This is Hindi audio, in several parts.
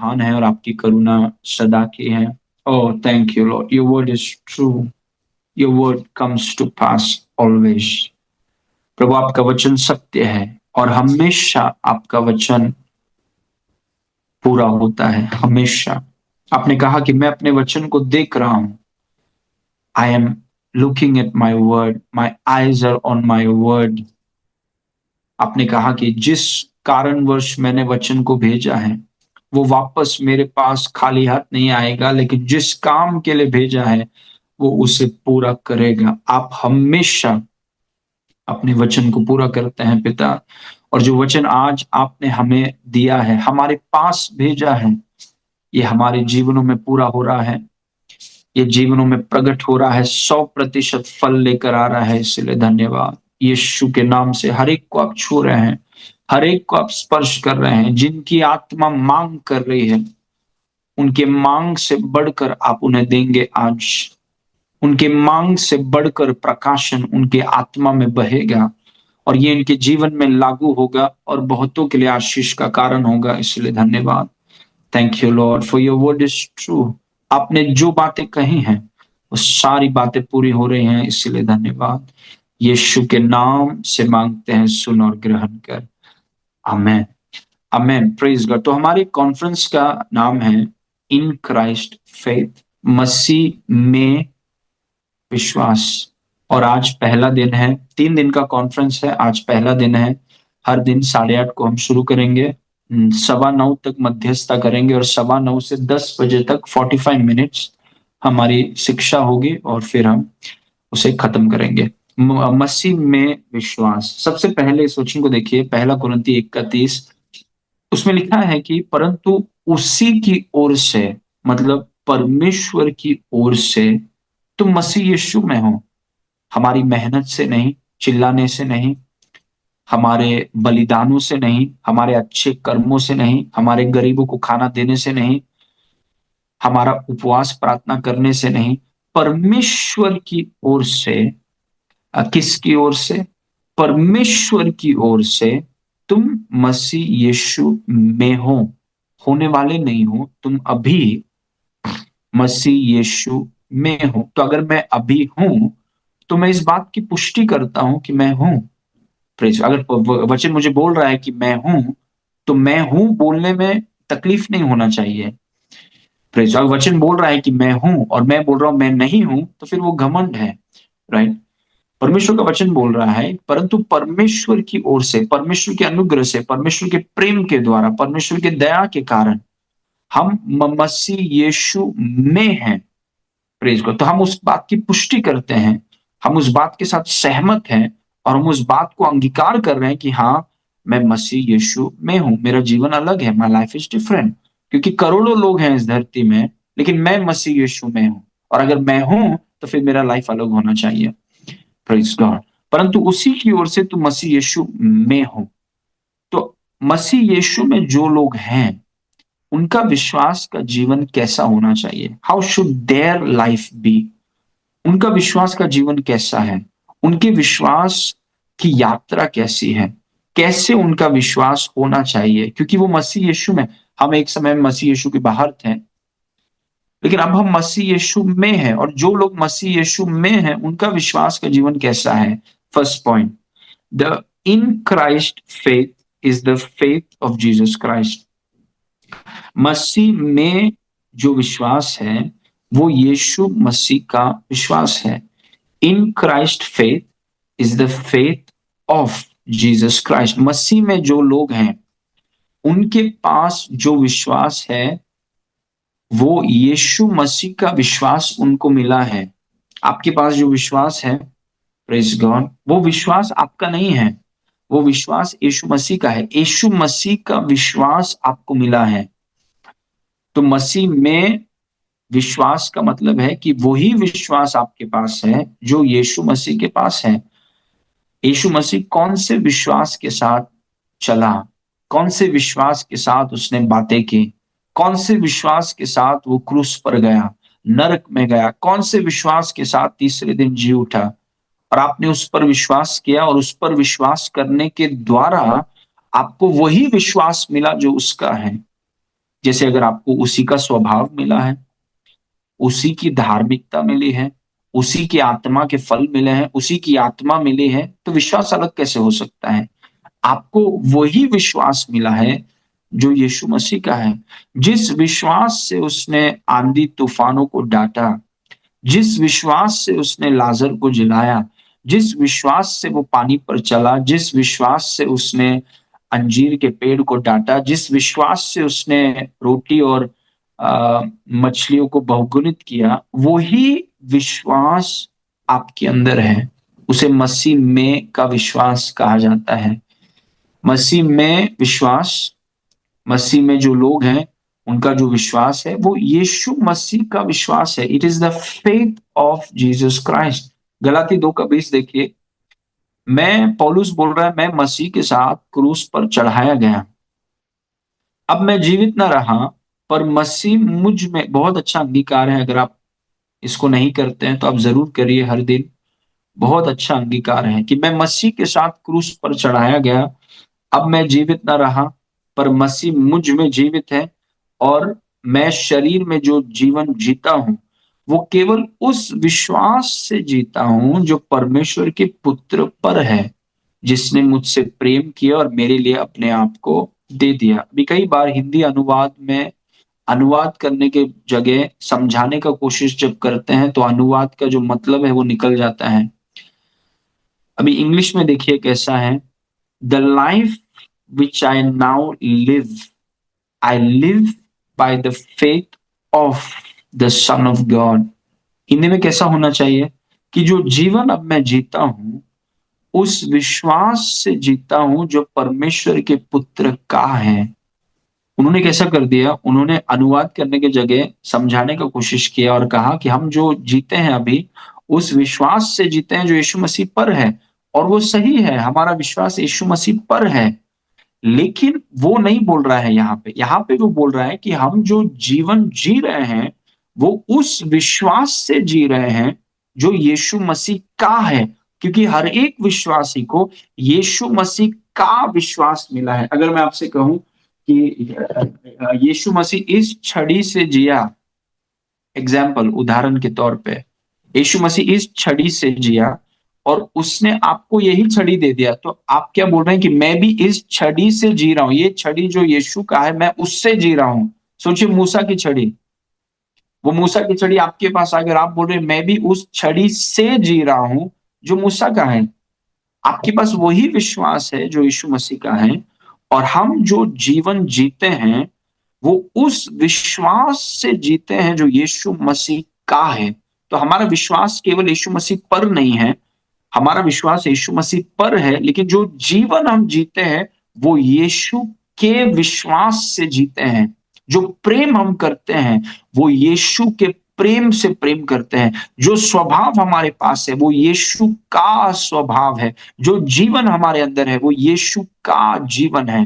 महान है और आपकी करुणा सदा की है। Oh thank you Lord, your word is true, your word comes to pass always. प्रभु आपका वचन सत्य है और हमेशा आपका वचन पूरा होता है, हमेशा। आपने कहा कि मैं अपने वचन को देख रहा हूं, I am looking at my word, my eyes are on my word. आपने कहा कि जिस कारणवश मैंने वचन को भेजा है वो वापस मेरे पास खाली हाथ नहीं आएगा, लेकिन जिस काम के लिए भेजा है वो उसे पूरा करेगा। आप हमेशा अपने वचन को पूरा करते हैं पिता, और जो वचन आज आपने हमें दिया है, हमारे पास भेजा है, ये हमारे जीवनों में पूरा हो रहा है, ये जीवनों में प्रकट हो रहा है, 100% फल लेकर आ रहा है। इसलिए धन्यवाद। यीशु के नाम से हर एक को आप छू रहे हैं, हर एक को आप स्पर्श कर रहे हैं। जिनकी आत्मा मांग कर रही है, उनके मांग से बढ़कर आप उन्हें देंगे आज। उनके मांग से बढ़कर प्रकाशन उनके आत्मा में बहेगा और ये इनके जीवन में लागू होगा और बहुतों के लिए आशीष का कारण होगा। इसलिए धन्यवाद। Thank you Lord for your word is true. आपने जो बातें कही हैं वो सारी बातें पूरी हो रही हैं, इसलिए धन्यवाद। यीशु के नाम से मांगते हैं, सुन और ग्रहण कर। आमेन, आमेन, प्रेज गॉड। तो हमारी कॉन्फ्रेंस का नाम है इन क्राइस्ट फेथ, मसीह में विश्वास। और आज पहला दिन है, 3 दिन का कॉन्फ्रेंस है, आज पहला दिन है। हर दिन 8:30 को हम शुरू करेंगे, 9:15 तक मध्यस्थता करेंगे और 9:15 से 10 बजे तक 45 मिनट्स हमारी शिक्षा होगी और फिर हम उसे खत्म करेंगे। मसीह में विश्वास। सबसे पहले इस वचन को देखिए, 1 कुरिन्थी 1:30। उसमें लिखा है कि परंतु उसी की ओर से, मतलब परमेश्वर की ओर से तुम मसीह यीशु में हो। हमारी मेहनत से नहीं, चिल्लाने से नहीं, हमारे बलिदानों से नहीं, हमारे अच्छे कर्मों से नहीं, हमारे गरीबों को खाना देने से नहीं, हमारा उपवास प्रार्थना करने से नहीं, परमेश्वर की ओर से। किसकी ओर से? परमेश्वर की ओर से तुम मसीह यीशु में हो। होने वाले नहीं हो, तुम अभी मसीह यीशु में हो। तो अगर मैं अभी हूं तो मैं इस बात की पुष्टि करता हूं कि मैं हूं। प्रेज। अगर वचन मुझे बोल रहा है कि मैं हूं, तो मैं हूं बोलने में तकलीफ नहीं होना चाहिए। प्रेज। अगर वचन बोल रहा है कि मैं हूं और मैं बोल रहा हूं मैं नहीं हूं, तो फिर वो घमंड है, राइट। परमेश्वर का वचन बोल रहा है परंतु परमेश्वर की ओर से, परमेश्वर के अनुग्रह से, परमेश्वर के प्रेम के द्वारा, परमेश्वर के दया के कारण हम मसीह यीशु में हैं। प्रेज को। तो हम उस बात की पुष्टि करते हैं, हम उस बात के साथ सहमत हैं और हम उस बात को अंगीकार कर रहे हैं कि हाँ, मैं मसीह यीशु में हूं, मेरा जीवन अलग है, माय लाइफ इज डिफरेंट। क्योंकि करोड़ों लोग हैं इस धरती में, लेकिन मैं मसीह यीशु में हूं, और अगर मैं हूं तो फिर मेरा लाइफ अलग होना चाहिए। Praise God. परंतु उसी की ओर से तुम मसीह यीशु में हो। तो मसीह यीशु में जो लोग हैं उनका विश्वास का जीवन कैसा होना चाहिए? How should their life be? उनका विश्वास का जीवन कैसा है? उनके विश्वास की यात्रा कैसी है? कैसे उनका विश्वास होना चाहिए? क्योंकि वो मसीह यीशु में, हम एक समय में मसीह यीशु के बाहर थे, लेकिन अब हम मसीह यीशु में हैं, और जो लोग मसीह यीशु में हैं उनका विश्वास का जीवन कैसा है? First point, the in Christ faith is the faith of Jesus Christ. मसीह में जो विश्वास है वो यीशु मसीह का विश्वास है। In Christ faith is the faith of Jesus Christ. मसीह में जो लोग हैं उनके पास जो विश्वास है वो यीशु मसीह का विश्वास उनको मिला है। आपके पास जो विश्वास है, प्रेज गॉड, वो विश्वास आपका नहीं है, वो विश्वास यीशु मसीह का है। यीशु मसीह का विश्वास आपको मिला है। तो मसीह में विश्वास का मतलब है कि वही विश्वास आपके पास है जो यीशु मसीह के पास है। यीशु मसीह कौन से विश्वास के साथ चला, कौन से विश्वास के साथ उसने बातें की, कौन से विश्वास के साथ वो क्रूस पर गया, नरक में गया, कौन से विश्वास के साथ तीसरे दिन जी उठा, और आपने उस पर विश्वास किया और उस पर विश्वास करने के द्वारा आपको वही विश्वास मिला जो उसका है। जैसे अगर आपको उसी का स्वभाव मिला है, उसी की धार्मिकता मिली है, उसी की आत्मा के फल मिले हैं, उसी की आत्मा मिली है, तो विश्वास अलग कैसे हो सकता है? आपको वही विश्वास मिला है जो यीशु मसीह का है। जिस विश्वास से उसने आंधी तूफानों को डांटा, जिस विश्वास से उसने लाजर को जिलाया, जिस विश्वास से वो पानी पर चला, जिस विश्वास से उसने अंजीर के पेड़ को डांटा, जिस विश्वास से उसने रोटी और मछलियों को बहुगुणित किया, वही विश्वास आपके अंदर है। उसे मसीह में का विश्वास कहा जाता है। मसीह में विश्वास, मसीह में जो लोग हैं, उनका जो विश्वास है वो यीशु मसीह का विश्वास है। It is the faith of Jesus Christ. गलाती 2:20 देखिए, मैं पौलुस बोल रहा है, मैं मसीह के साथ क्रूस पर चढ़ाया गया, अब मैं जीवित न रहा पर मसीह मुझ में। बहुत अच्छा अंगीकार है, अगर आप इसको नहीं करते हैं तो आप जरूर करिए हर दिन। बहुत अच्छा अंगीकार है कि मैं मसीह के साथ क्रूस पर चढ़ाया गया, अब मैं जीवित न रहा पर मसीह मुझ में जीवित है, और मैं शरीर में जो जीवन जीता हूं वो केवल उस विश्वास से जीता हूं जो परमेश्वर के पुत्र पर है, जिसने मुझसे प्रेम किया और मेरे लिए अपने आप को दे दिया। अभी कई बार हिंदी अनुवाद में अनुवाद करने के जगह समझाने का कोशिश जब करते हैं तो अनुवाद का जो मतलब है वो निकल जाता है। अभी इंग्लिश में देखिए कैसा है, the life which I now live, I live by the faith of the son of God. Hindi में कैसा होना चाहिए कि जो जीवन अब मैं जीता हूं उस विश्वास से जीता हूं जो परमेश्वर के पुत्र का है। उन्होंने कैसा कर दिया, उन्होंने अनुवाद करने की जगह समझाने का कोशिश किया और कहा कि हम जो जीते हैं अभी उस विश्वास से जीते हैं जो यीशु मसीह पर है, और वो सही है, हमारा विश्वास यीशु मसीह पर है। लेकिन वो नहीं बोल रहा है यहाँ पे वो बोल रहा है कि हम जो जीवन जी रहे हैं वो उस विश्वास से जी रहे हैं जो यीशु मसीह का है, क्योंकि हर एक विश्वासी को यीशु मसीह का विश्वास मिला है। अगर मैं आपसे कहूं कि यीशु मसीह इस छड़ी से जिया, एग्जाम्पल उदाहरण के तौर पे, यीशु मसीह इस छड़ी से जिया और उसने आपको यही छड़ी दे दिया, तो आप क्या बोल रहे हैं कि मैं भी इस छड़ी से जी रहा हूं, ये छड़ी जो यीशु का है मैं उससे जी रहा हूं। सोचिए मूसा की छड़ी, वो मूसा की छड़ी आपके पास अगर आप बोल रहे हैं मैं भी उस छड़ी से जी रहा हूं जो मूसा का है, आपके पास वही विश्वास है जो यीशु मसीह का है, और हम जो जीवन जीते हैं वो उस विश्वास से जीते हैं जो यीशु मसीह का है। तो हमारा विश्वास केवल यीशु मसीह पर नहीं है, हमारा विश्वास यीशु मसीह पर है, लेकिन जो जीवन हम जीते हैं वो यीशु के विश्वास से जीते हैं। जो प्रेम हम करते हैं वो यीशु के प्रेम से प्रेम करते हैं। जो स्वभाव हमारे पास है वो यीशु का स्वभाव है। जो जीवन हमारे अंदर है वो यीशु का जीवन है।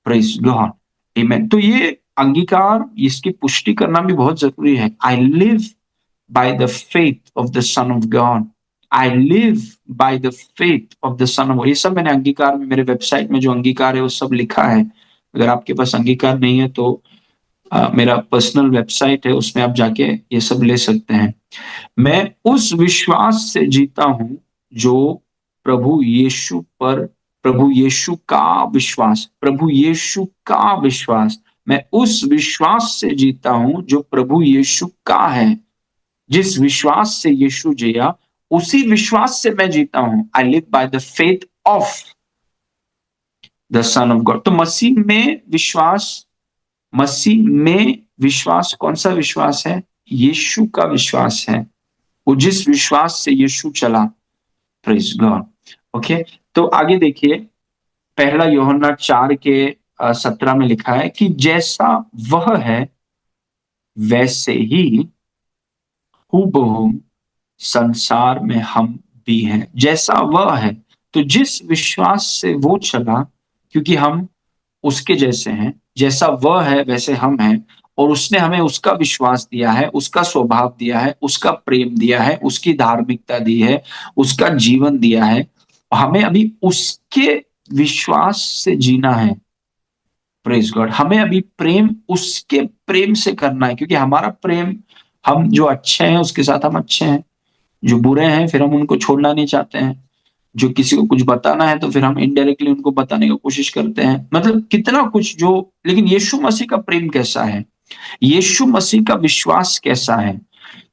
प्रेज गॉड, आमेन। तो ये अंगीकार, इसकी पुष्टि करना भी बहुत जरूरी है। I live by the faith of the son of God, I live by the faith of the son of, ये सब मैंने अंगीकार में, मेरे वेबसाइट में जो अंगीकार है वो सब लिखा है। अगर आपके पास अंगीकार नहीं है तो मेरा पर्सनल वेबसाइट है, उसमें आप जाके ये सब ले सकते हैं। मैं उस विश्वास से जीता हूं जो प्रभु यीशु पर, प्रभु यीशु का विश्वास, प्रभु यीशु का विश्वास, मैं उस विश्वास से जीता हूं जो प्रभु यीशु का है। जिस विश्वास से यीशु जिया उसी विश्वास से मैं जीता हूं। I live by the faith of the son of God. तो मसीह में विश्वास, मसीह में विश्वास कौन सा विश्वास है? यीशु का विश्वास है। वो जिस विश्वास से यीशु चला, प्रेज गॉड। ओके, तो आगे देखिए, पहला यूहन्ना 4:17 में लिखा है कि जैसा वह है वैसे ही हूबहू संसार में हम भी हैं। जैसा वह है, तो जिस विश्वास से वो चला, क्योंकि हम उसके जैसे हैं, जैसा वह है वैसे हम हैं, और उसने हमें उसका विश्वास दिया है, उसका स्वभाव दिया है, उसका प्रेम दिया है, उसकी धार्मिकता दी है, उसका जीवन दिया है। हमें अभी उसके विश्वास से जीना है। Praise God. हमें अभी प्रेम उसके प्रेम से करना है, क्योंकि हमारा प्रेम, हम जो अच्छे हैं उसके साथ हम अच्छे हैं, जो बुरे हैं फिर हम उनको छोड़ना नहीं चाहते हैं, जो किसी को कुछ बताना है तो फिर हम इनडायरेक्टली उनको बताने की कोशिश करते हैं, मतलब कितना कुछ जो। लेकिन यीशु मसीह का प्रेम कैसा है, यीशु मसीह का विश्वास कैसा है,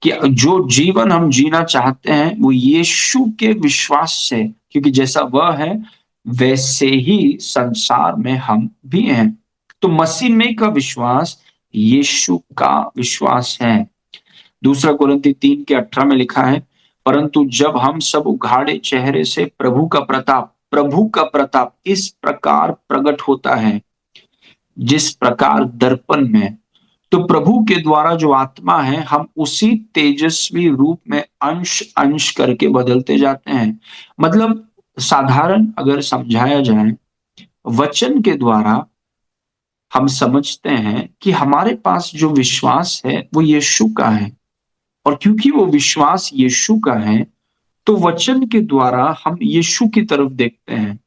कि जो जीवन हम जीना चाहते हैं वो यीशु के विश्वास से, क्योंकि जैसा वह है वैसे ही संसार में हम भी हैं। तो मसीह में का विश्वास यीशु का विश्वास है। दूसरा कोरिन्थी 3:18 में लिखा है, परंतु जब हम सब उघाड़े चेहरे से प्रभु का प्रताप इस प्रकार प्रकट होता है जिस प्रकार दर्पण में, तो प्रभु के द्वारा जो आत्मा है हम उसी तेजस्वी रूप में अंश अंश करके बदलते जाते हैं। मतलब साधारण अगर समझाया जाए, वचन के द्वारा हम समझते हैं कि हमारे पास जो विश्वास है वो यीशु का है, और क्योंकि वो विश्वास यीशु का है तो वचन के द्वारा हम यीशु की तरफ देखते हैं।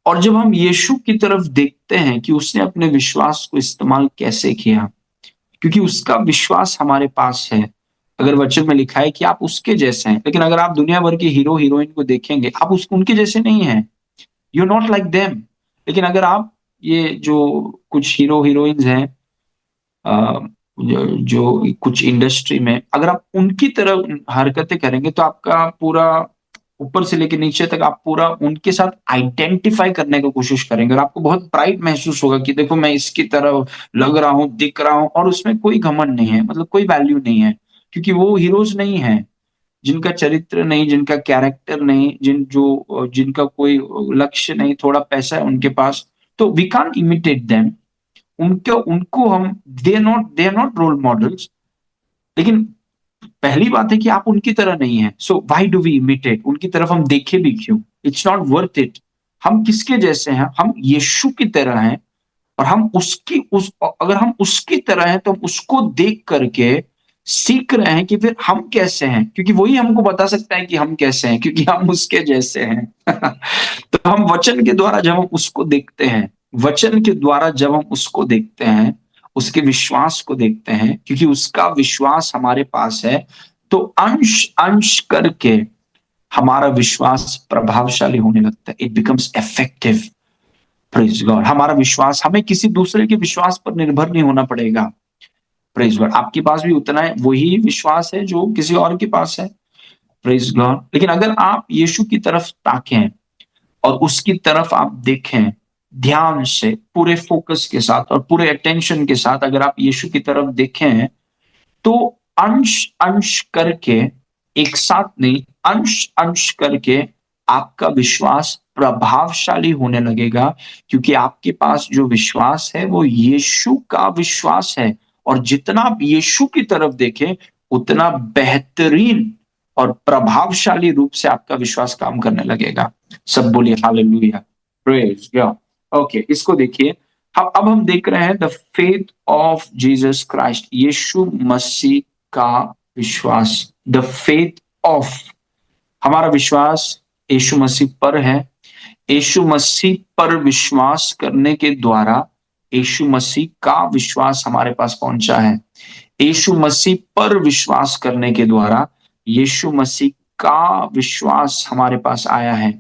और जब हम यीशु की तरफ देखते हैं कि उसने अपने विश्वास को इस्तेमाल कैसे किया, क्योंकि उसका विश्वास हमारे पास है। अगर वचन में लिखा है कि आप उसके जैसे हैं, लेकिन अगर आप दुनिया भर के हीरो हीरोइन को देखेंगे, आप उनके जैसे नहीं हैं, you are not like them. लेकिन अगर आप ये जो कुछ हीरो हीरोइंस हैं, जो कुछ इंडस्ट्री में, अगर आप उनकी तरह हरकतें करेंगे तो आपका पूरा ऊपर से लेके नीचे तक आप पूरा उनके साथ आइडेंटिफाई करने की कोशिश करेंगे, और आपको बहुत प्राइड महसूस होगा कि देखो मैं इसकी तरह लग रहा हूँ, दिख रहा हूँ, और उसमें कोई घमंड नहीं है, मतलब कोई वैल्यू नहीं है, क्योंकि वो हीरोज नहीं है जिनका चरित्र नहीं, जिनका कैरेक्टर नहीं, जिनका कोई लक्ष्य नहीं, थोड़ा पैसा है उनके पास, तो वी कांट इमिटेट देम। उनको उनको हम, they are not role models. लेकिन पहली बात है कि आप उनकी तरह नहीं है, so why do we imitate, उनकी तरफ हम देखे भी क्यों, इट्स नॉट वर्थ इट। हम किसके जैसे हैं, हम यीशु की तरह हैं, और हम अगर हम उसकी तरह हैं तो हम उसको देख करके सीख रहे हैं कि फिर हम कैसे हैं, क्योंकि वही हमको बता सकता है कि हम कैसे हैं, क्योंकि हम उसके जैसे हैं। तो हम वचन के द्वारा जब हम उसको देखते हैं, वचन के द्वारा जब हम उसको देखते हैं, उसके विश्वास को देखते हैं, क्योंकि उसका विश्वास हमारे पास है, तो अंश अंश करके हमारा विश्वास प्रभावशाली होने लगता है, it becomes effective. Praise God. हमारा विश्वास, हमें किसी दूसरे के विश्वास पर निर्भर नहीं होना पड़ेगा। Praise God. आपके पास भी उतना है, वही विश्वास है जो किसी और के पास है। Praise God. लेकिन अगर आप यीशु की तरफ ताकें और उसकी तरफ आप देखें ध्यान से, पूरे फोकस के साथ और पूरे अटेंशन के साथ, अगर आप यीशु की तरफ देखें तो अंश अंश करके, एक साथ नहीं, अंश अंश करके आपका विश्वास प्रभावशाली होने लगेगा, क्योंकि आपके पास जो विश्वास है वो यीशु का विश्वास है। और जितना आप यीशु की तरफ देखें उतना बेहतरीन और प्रभावशाली रूप से आपका विश्वास काम करने लगेगा। सब बोलिए हालेलुया, प्रेज गॉड। ओके, इसको देखिए। अब हम देख रहे हैं the faith of Jesus Christ, यीशु मसीह का विश्वास। द फेथ ऑफ, हमारा विश्वास यीशु मसीह पर है। यीशु मसीह पर विश्वास करने के द्वारा यीशु मसीह का विश्वास हमारे पास पहुंचा है। यीशु मसीह पर विश्वास करने के द्वारा यीशु मसीह का विश्वास हमारे पास आया है।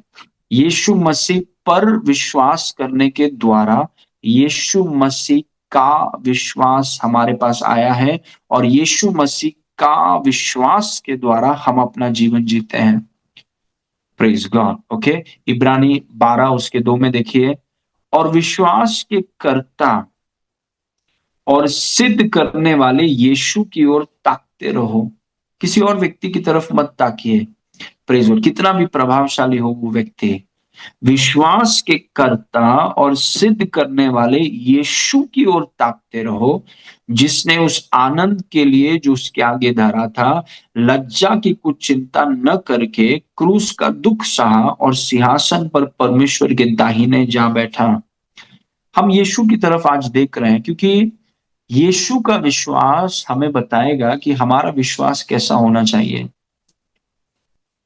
यीशु मसीह पर विश्वास करने के द्वारा यीशु मसीह का विश्वास हमारे पास आया है, और यीशु मसीह का विश्वास के द्वारा हम अपना जीवन जीते हैं। Praise God. ओके, इब्रानी 12 उसके 2 में देखिए, और विश्वास के कर्ता और सिद्ध करने वाले यीशु की ओर ताकते रहो, किसी और व्यक्ति की तरफ मत ताकिए। Praise God. कितना भी प्रभावशाली हो वो व्यक्ति, विश्वास के कर्ता और सिद्ध करने वाले यीशु की ओर ताकते रहो, जिसने उस आनंद के लिए जो उसके आगे धरा था लज्जा की कुछ चिंता न करके क्रूस का दुख सहा और सिंहासन पर परमेश्वर के दाहिने जा बैठा। हम यीशु की तरफ आज देख रहे हैं, क्योंकि यीशु का विश्वास हमें बताएगा कि हमारा विश्वास कैसा होना चाहिए।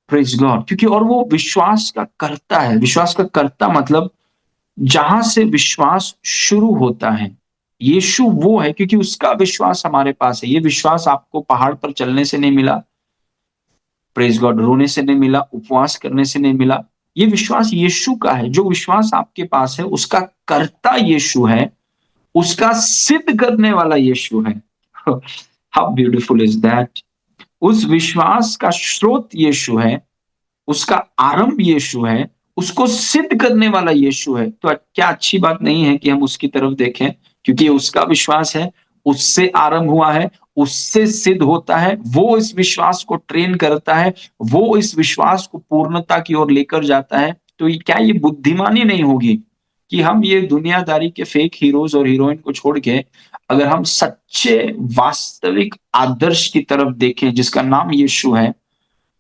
Praise God. क्योंकि और वो विश्वास का कर्ता है। विश्वास का कर्ता मतलब जहां से विश्वास शुरू होता है। यीशु वो है क्योंकि उसका विश्वास हमारे पास है। ये विश्वास आपको पहाड़ पर चलने से नहीं मिला, प्रेज गॉड, रोने से नहीं मिला, उपवास करने से नहीं मिला। ये विश्वास यीशु का है। जो विश्वास आपके पास है उसका कर्ता यीशु है, उसका सिद्ध करने वाला यीशु है। How beautiful is that. उस विश्वास का स्रोत यीशु है, उसका आरंभ यीशु है, उसको सिद्ध करने वाला यीशु है। तो क्या अच्छी बात नहीं है कि हम उसकी तरफ देखें, क्योंकि उसका विश्वास है, उससे आरंभ हुआ है, उससे सिद्ध होता है, वो इस विश्वास को ट्रेन करता है, वो इस विश्वास को पूर्णता की ओर लेकर जाता है। तो क्या ये बुद्धिमानी नहीं होगी कि हम ये दुनियादारी के फेक हीरोज और हीरोइन को छोड़ के अगर हम सच्चे वास्तविक आदर्श की तरफ देखें जिसका नाम यीशु है,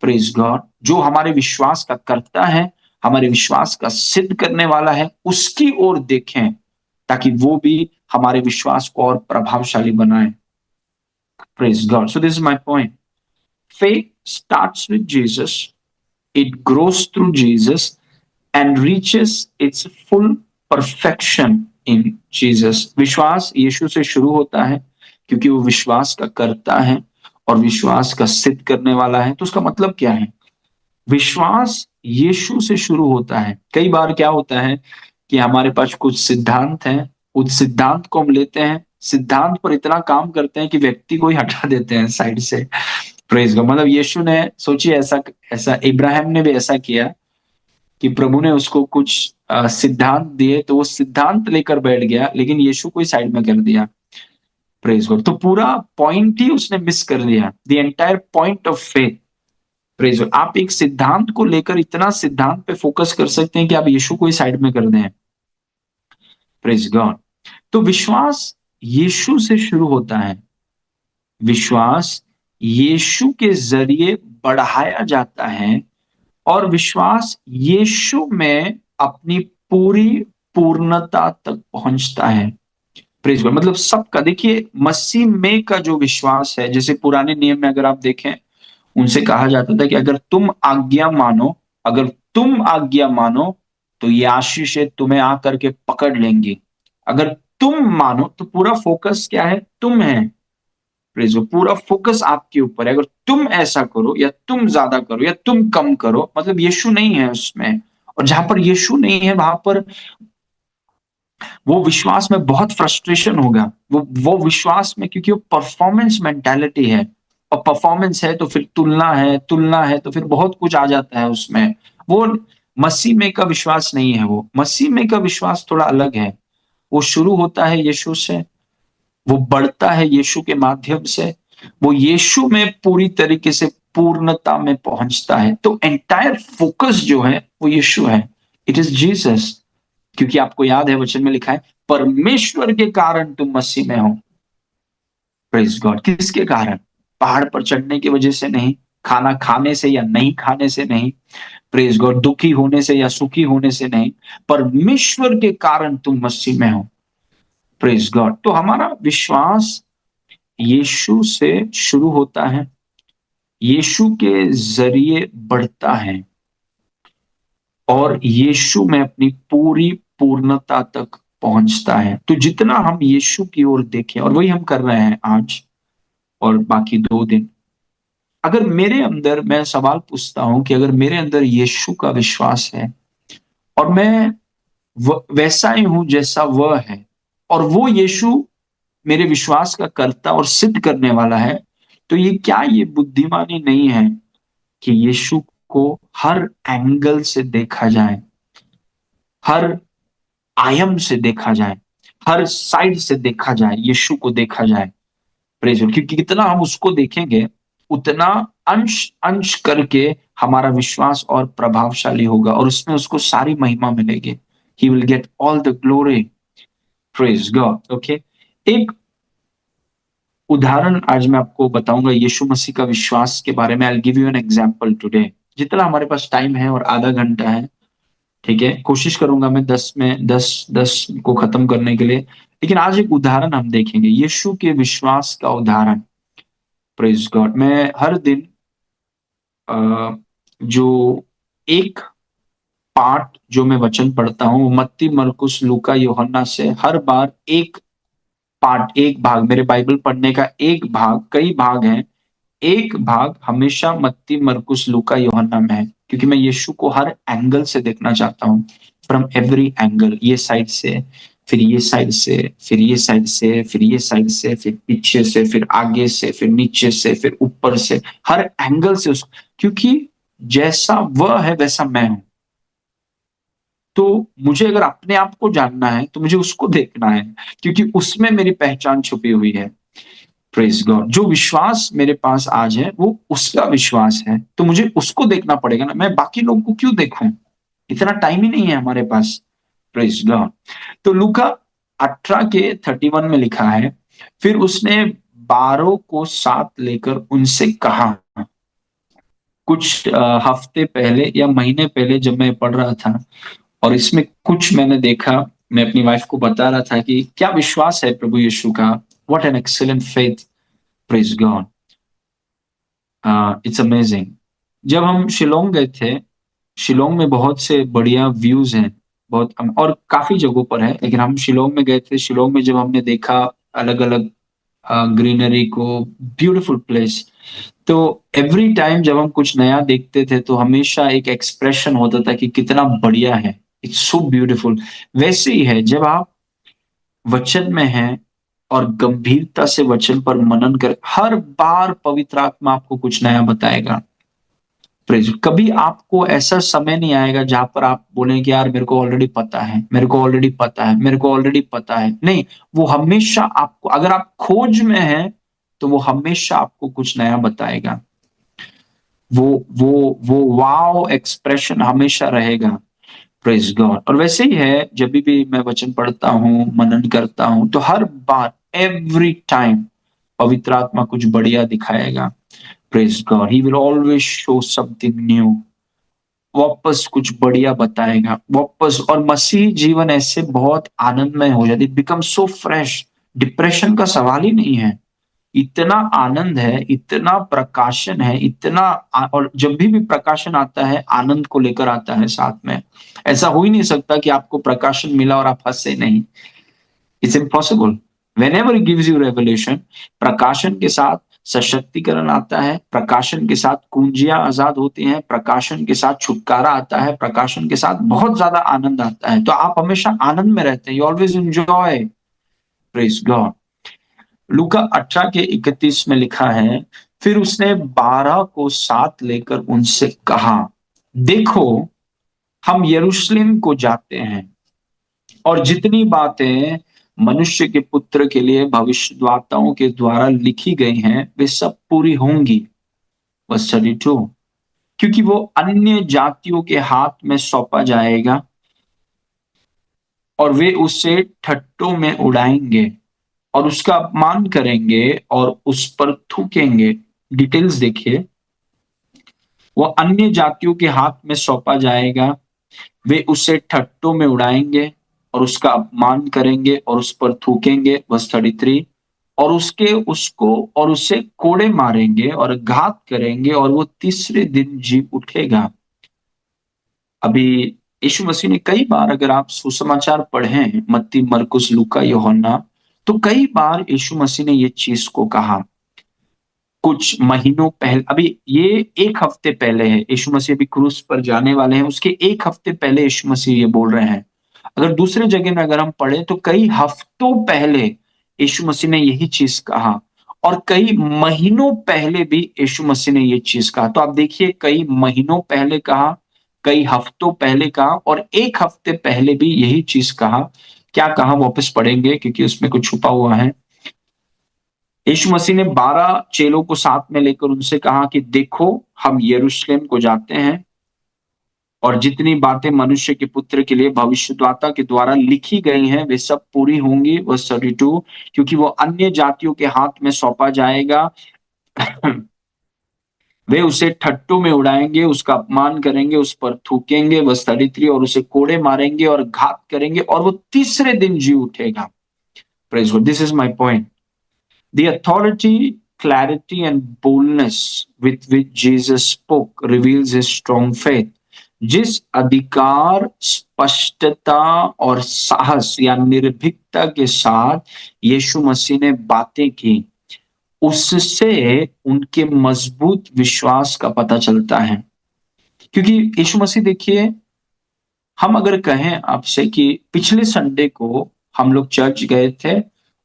प्रेज गॉड, जो हमारे विश्वास का करता है, हमारे विश्वास का सिद्ध करने वाला है, उसकी ओर देखें ताकि वो भी हमारे विश्वास को और प्रभावशाली बनाए। Praise God. So this is my point. Faith starts with Jesus, it grows through Jesus and reaches its full perfection in Jesus। विश्वास यीशु से शुरू होता है क्योंकि वो विश्वास का करता है और विश्वास का सिद्ध करने वाला है। तो उसका मतलब क्या है? विश्वास यीशु से शुरू होता है। कई बार क्या होता है कि हमारे पास कुछ सिद्धांत हैं, उस सिद्धांत को हम लेते हैं, सिद्धांत पर इतना काम करते हैं कि व्यक्ति को ही हटा देते हैं साइड से। Praise God. मतलब यीशु ने, सोचिए, ऐसा ऐसा इब्राहिम ने भी ऐसा किया कि प्रभु ने उसको कुछ सिद्धांत दिए तो वो सिद्धांत लेकर बैठ गया, लेकिन यीशु को ही साइड में कर दिया। Praise God. तो पूरा पॉइंट ही उसने मिस कर दिया, the entire point of faith. Praise God. आप एक सिद्धांत को लेकर इतना सिद्धांत पे फोकस कर सकते हैं कि आप यीशु को ही साइड में कर दें। Praise God. तो विश्वास यीशु से शुरू होता है, विश्वास यीशु के जरिए बढ़ाया जाता है और विश्वास यीशु में अपनी पूरी पूर्णता तक पहुंचता है। Praise God. मतलब सबका, देखिए, मसीह में का जो विश्वास है, जैसे पुराने नियम में अगर आप देखें, उनसे कहा जाता था कि अगर तुम आज्ञा मानो, अगर तुम आज्ञा मानो तो ये आशीषें तुम्हें आकर के पकड़ लेंगी। अगर तुम मानो तो पूरा फोकस क्या है? तुम है। प्रेज, पूरा फोकस आपके ऊपर है। अगर तुम ऐसा करो या तुम ज्यादा करो या तुम कम करो, मतलब यीशु नहीं है उसमें। और जहां पर यीशु नहीं है वहां पर वो विश्वास में बहुत फ्रस्ट्रेशन होगा। वो विश्वास में, क्योंकि वो परफॉर्मेंस मेंटालिटी है, और परफॉर्मेंस है तो फिर तुलना है, तुलना है तो फिर बहुत कुछ आ जाता है उसमें। वो मसीह में का विश्वास नहीं है। वो मसीह में का विश्वास थोड़ा अलग है। वो शुरू होता है यीशु से, वो बढ़ता है यीशु के माध्यम से, वो यीशु में पूरी तरीके से पूर्णता में पहुंचता है। तो एंटायर फोकस जो है वो यीशु है, इट इज जीसस। क्योंकि आपको याद है वचन में लिखा है, परमेश्वर के कारण तुम मसीह में हो। Praise God. किसके कारण? पहाड़ पर चढ़ने की वजह से नहीं, खाना खाने से या नहीं खाने से नहीं, प्रेज गॉड, दुखी होने से या सुखी होने से नहीं, परमेश्वर के कारण तुम मसीह में हो। Praise God. तो हमारा विश्वास यीशु से शुरू होता है, यीशु के जरिए बढ़ता है और यीशु में अपनी पूरी पूर्णता तक पहुंचता है। तो जितना हम यीशु की ओर देखें, और वही हम कर रहे हैं आज और बाकी 2 दिन, अगर मेरे अंदर, मैं सवाल पूछता हूं कि अगर मेरे अंदर यीशु का विश्वास है और मैं वैसा ही हूं जैसा वह है, और वो यीशु मेरे विश्वास का कर्ता और सिद्ध करने वाला है, तो ये क्या ये बुद्धिमानी नहीं है कि यीशु को हर एंगल से देखा जाए, हर आयाम से देखा जाए, हर साइड से देखा जाए, यीशु को देखा जाए। Praise God. क्योंकि कितना हम उसको देखेंगे उतना अंश अंश करके हमारा विश्वास और प्रभावशाली होगा और उसमें उसको सारी महिमा मिलेगी। He will get all the glory. Praise God. Okay. एक उदाहरण आज मैं आपको बताऊंगा यीशु मसीह का विश्वास के बारे में। I will give you an example today. जितना हमारे पास टाइम है, और आधा घंटा है, ठीक है, कोशिश करूंगा मैं 10 को खत्म करने के लिए। लेकिन आज एक उदाहरण हम देखेंगे, यीशु के विश्वास का उदाहरण। Praise God. मैं हर दिन जो एक पाठ जो मैं वचन पढ़ता हूँ, मत्ती, मरकुस, लूका, यूहन्ना से हर बार एक पार्ट, एक भाग, मेरे बाइबल पढ़ने का एक भाग, कई भाग हैं, एक भाग हमेशा मत्ती, मरकुस, लूका, यूहन्ना में है, क्योंकि मैं यीशु को हर एंगल से देखना चाहता हूँ, फ्रॉम एवरी एंगल, ये साइड से, फिर ये साइड से, फिर ये साइड से, फिर ये साइड से, फिर पीछे से, फिर आगे से, फिर नीचे से, फिर ऊपर से, हर एंगल से उसको, क्योंकि जैसा वह है वैसा मैं हूं। तो मुझे अगर अपने आप को जानना है तो मुझे उसको देखना है, क्योंकि उसमें मेरी पहचान छुपी हुई है। Praise God. जो विश्वास मेरे पास आज है वो उसका विश्वास है, तो मुझे उसको देखना पड़ेगा ना, मैं बाकी लोगों को क्यों देखूं? इतना टाइम ही नहीं है हमारे पास। Praise God. तो लूका 18 के 31 में लिखा है, फिर उसने 12 को साथ लेकर उनसे कहा। कुछ हफ्ते पहले या महीने पहले जब मैं पढ़ रहा था, और इसमें कुछ मैंने देखा, मैं अपनी वाइफ को बता रहा था कि क्या विश्वास है प्रभु यीशु का, what an excellent faith, praise God, it's amazing. जब हम शिलोंग गए थे, शिलोंग में बहुत से बढ़िया व्यूज हैं, बहुत, और काफी जगहों पर है, लेकिन हम शिलोंग में गए थे। शिलोंग में जब हमने देखा अलग अलग ग्रीनरी को, ब्यूटीफुल प्लेस, तो एवरी टाइम जब हम कुछ नया देखते थे तो हमेशा एक एक्सप्रेशन होता था कि कितना बढ़िया है, इट्स सो ब्यूटीफुल। वैसे ही है जब आप वचन में हैं और गंभीरता से वचन पर मनन कर, हर बार पवित्र आत्मा आपको कुछ नया बताएगा। प्रेज। कभी आपको ऐसा समय नहीं आएगा जहां पर आप बोलें कि यार मेरे को ऑलरेडी पता है, मेरे को ऑलरेडी पता है, मेरे को ऑलरेडी पता है। नहीं, वो हमेशा आपको, अगर आप खोज में हैं तो वो हमेशा आपको कुछ नया बताएगा। वो वो वाव एक्सप्रेशन हमेशा रहेगा। Praise God. और वैसे ही है, जब भी मैं वचन पढ़ता हूँ, मनन करता हूँ, तो हर बार, एवरी टाइम पवित्र आत्मा कुछ बढ़िया दिखाएगा। Praise God. He will always show something new, वापस कुछ बढ़िया बताएगा वापस। और मसीह जीवन ऐसे बहुत आनंदमय हो जाती, बिकम सो फ्रेश, डिप्रेशन का सवाल ही नहीं है। इतना आनंद है, इतना प्रकाशन है, इतना और जब भी प्रकाशन आता है आनंद को लेकर आता है साथ में। ऐसा हो ही नहीं सकता कि आपको प्रकाशन मिला और आप हंसे नहीं। It's impossible. When ever gives you revelation, प्रकाशन के साथ सशक्तिकरण आता है, प्रकाशन के साथ कुंजियां आजाद होती हैं, प्रकाशन के साथ छुटकारा आता है, प्रकाशन के साथ बहुत ज्यादा आनंद आता है। तो आप हमेशा आनंद में रहते हैं, you always enjoy. Praise God. लूका 18 के 31 में लिखा है, फिर उसने 12 को साथ लेकर उनसे कहा, देखो हम यरूशलेम को जाते हैं, और जितनी बातें मनुष्य के पुत्र के लिए भविष्यद्वक्ताओं के द्वारा लिखी गई हैं वे सब पूरी होंगी। वर्स 32। क्योंकि वो अन्य जातियों के हाथ में सौंपा जाएगा और वे उसे ठट्टों में उड़ाएंगे और उसका अपमान करेंगे और उस पर थूकेंगे। डिटेल्स देखिए, वो अन्य जातियों के हाथ में सौंपा जाएगा, वे उसे ठट्टों में उड़ाएंगे और उसका अपमान करेंगे और उस पर थूकेंगे। वर्स 33। और उसको और उसे कोड़े मारेंगे और घात करेंगे और वो तीसरे दिन जी उठेगा। अभी यीशु मसीह ने कई बार, अगर आप सुसमाचार पढ़ें, मत्ती, मरकुस, लूका, यूहन्ना, तो कई बार यीशु मसीह ने ये चीज को कहा। कुछ महीनों पहले, अभी ये एक हफ्ते पहले है, यीशु मसीह अभी क्रूस पर जाने वाले हैं, उसके एक हफ्ते पहले यीशु मसीह ये बोल रहे हैं। अगर दूसरे जगह में अगर हम पढ़े तो कई हफ्तों पहले यीशु मसीह ने यही चीज कहा, और कई महीनों पहले भी यीशु मसीह ने ये चीज कहा। तो आप देखिए, कई महीनों पहले कहा, कई हफ्तों पहले कहा, और एक हफ्ते पहले भी यही चीज कहा। क्या कहा वापस पढ़ेंगे, क्योंकि उसमें कुछ छुपा हुआ है। यीशु मसीह ने 12 चेलों को साथ में लेकर उनसे कहा कि देखो हम यरूशलेम को जाते हैं, और जितनी बातें मनुष्य के पुत्र के लिए भविष्यद्वक्ता के द्वारा लिखी गई हैं वे सब पूरी होंगी। वर्स 32। क्योंकि वो अन्य जातियों के हाथ में सौंपा जाएगा वे उसे ठट्टों में उड़ाएंगे, उसका अपमान करेंगे, उस पर थूकेंगे। वर्स 33। और उसे कोड़े मारेंगे और घात करेंगे और वो तीसरे दिन जी उठेगा। Praise God. This is my point. The authority, clarity, and boldness with which Jesus spoke reveals his strong faith. जिस अधिकार, स्पष्टता और साहस या निर्भीकता के साथ यीशु मसीह ने बातें की, उससे उनके मजबूत विश्वास का पता चलता है। क्योंकि यीशु मसीह देखिए, हम अगर कहें आपसे कि पिछले संडे को हम लोग चर्च गए थे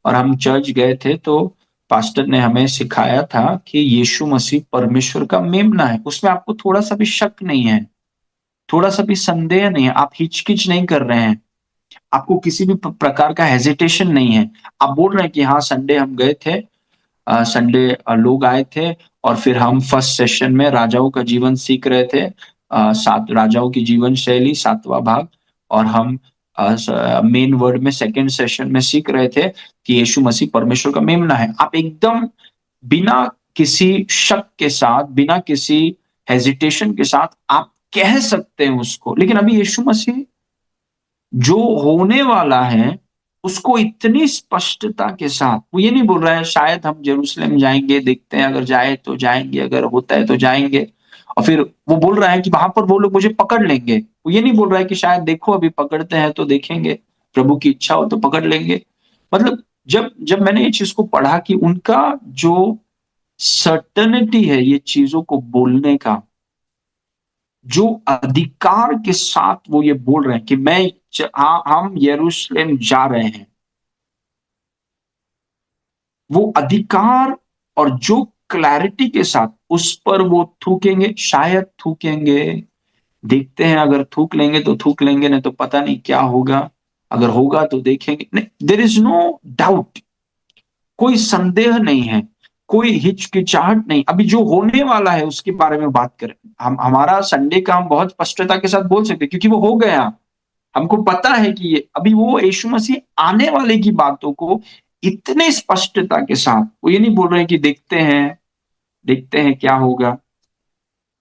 और हम चर्च गए थे तो पास्टर ने हमें सिखाया था कि यीशु मसीह परमेश्वर का मेमना है। उसमें आपको थोड़ा-सा भी शक नहीं है, थोड़ा-सा भी संदेह नहीं है, आप हिचकिच नहीं कर रहे हैं, आपको किसी भी प्रकार का हेजिटेशन नहीं है। आप बोल रहे हैं कि हाँ, संडे हम गए थे, संडे लोग आए थे और फिर हम फर्स्ट सेशन में राजाओं का जीवन सीख रहे थे, 7 राजाओं की जीवन शैली 7वां भाग, और हम मेन वर्ड में सेकंड सेशन में सीख रहे थे कि यीशु मसीह परमेश्वर का मेमना है। आप एकदम बिना किसी शक के साथ, बिना किसी हेजिटेशन के साथ आप कह सकते हैं उसको। लेकिन अभी यीशु मसीह जो होने वाला है, उसको इतनी स्पष्टता के साथ, वो ये नहीं बोल रहा है शायद हम यरूशलेम जाएँगे, देखते हैं अगर जाए तो जाएँगे, अगर होता है तो जाएँगे। और फिर वो बोल रहा है कि वहाँ पर वो लोग मुझे पकड़ लेंगे। वो ये नहीं बोल रहा है कि शायद देखो अभी पकड़ते हैं तो देखेंगे, प्रभु की इच्छा हो तो पकड़ लेंगे। मतलब जब जब मैंने ये चीज़ को पढ़ा कि उनका जो सर्टेनिटी है ये चीज़ों को बोलने का, जो अधिकार के साथ वो ये बोल रहे हैं कि हाँ, हम यरूशलेम जा रहे हैं, वो अधिकार और जो क्लैरिटी के साथ उस पर वो थूकेंगे, शायद थूकेंगे, देखते हैं अगर थूक लेंगे तो थूक लेंगे, नहीं तो पता नहीं क्या होगा, अगर होगा तो देखेंगे। नहीं, देयर इज नो डाउट, कोई संदेह नहीं है, कोई हिचकिचाहट नहीं। अभी जो होने वाला है उसके बारे में बात करें। हम हमारा संडे का हम बहुत स्पष्टता के साथ बोल सकते हैं क्योंकि वो हो गया। हमको पता है कि ये अभी वो यीशु मसीह आने वाले की बातों को इतने स्पष्टता के साथ, वो ये नहीं बोल रहे हैं कि देखते हैं क्या होगा।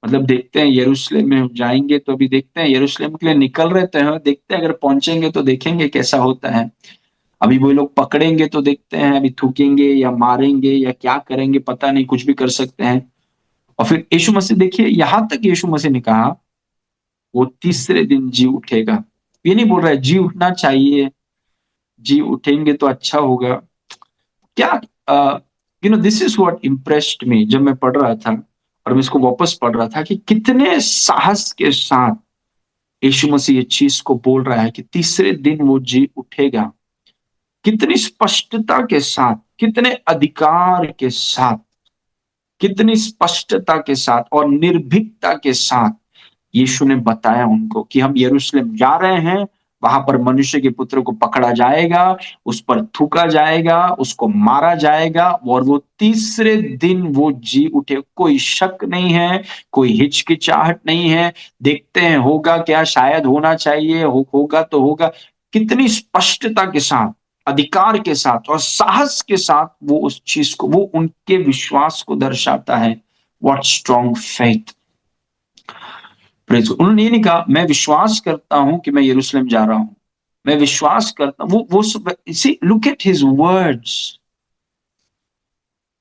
मतलब देखते हैं यरूशलेम में जाएँगे तो अभी देखते हैं, यरूशलेम के लिए निकल रहे थे हम, देखते हैं अगर पहुँचेंगे तो देखेंगे कैसा होता है। अभी वो लोग पकड़ेंगे तो देखते हैं, अभी थूकेंगे या मारेंगे या क्या करेंगे पता नहीं, कुछ भी कर सकते हैं। और फिर यीशु मसीह देखिए, यहाँ तक यीशु मसीह ने कहा, वो तीसरे दिन जी उठेगा। ये नहीं बोल रहा है जी उठना चाहिए, जी उठेंगे तो अच्छा होगा। क्या दिस इज़ व्हाट इम्प्रेस्ड मी जब मैं पढ़ रहा था और मैं इसको वापस पढ़ रहा था कि कितने साहस के साथ यीशु मसीह ये चीज़ को बोल रहा है कि तीसरे दिन वो जी उठेगा। कितनी स्पष्टता के साथ, कितने अधिकार के साथ, कितनी स्पष्टता के साथ और निर्भीकता के साथ यीशु ने बताया उनको कि हम यरूशलेम जा रहे हैं, वहां पर मनुष्य के पुत्र को पकड़ा जाएगा, उस पर थूका जाएगा, उसको मारा जाएगा और वो तीसरे दिन वो जी उठे। कोई शक नहीं है, कोई हिचकिचाहट नहीं है, देखते हैं होगा क्या, शायद होना चाहिए, होगा तो होगा। कितनी स्पष्टता के साथ, अधिकार के साथ और साहस के साथ वो उस चीज को, वो उनके विश्वास को दर्शाता है। What strong faith. Praise God. उन्होंने ये नहीं कहा मैं विश्वास करता हूँ कि मैं यरूशलेम जा रहा हूँ। मैं विश्वास करता हूँ वो see look at his words.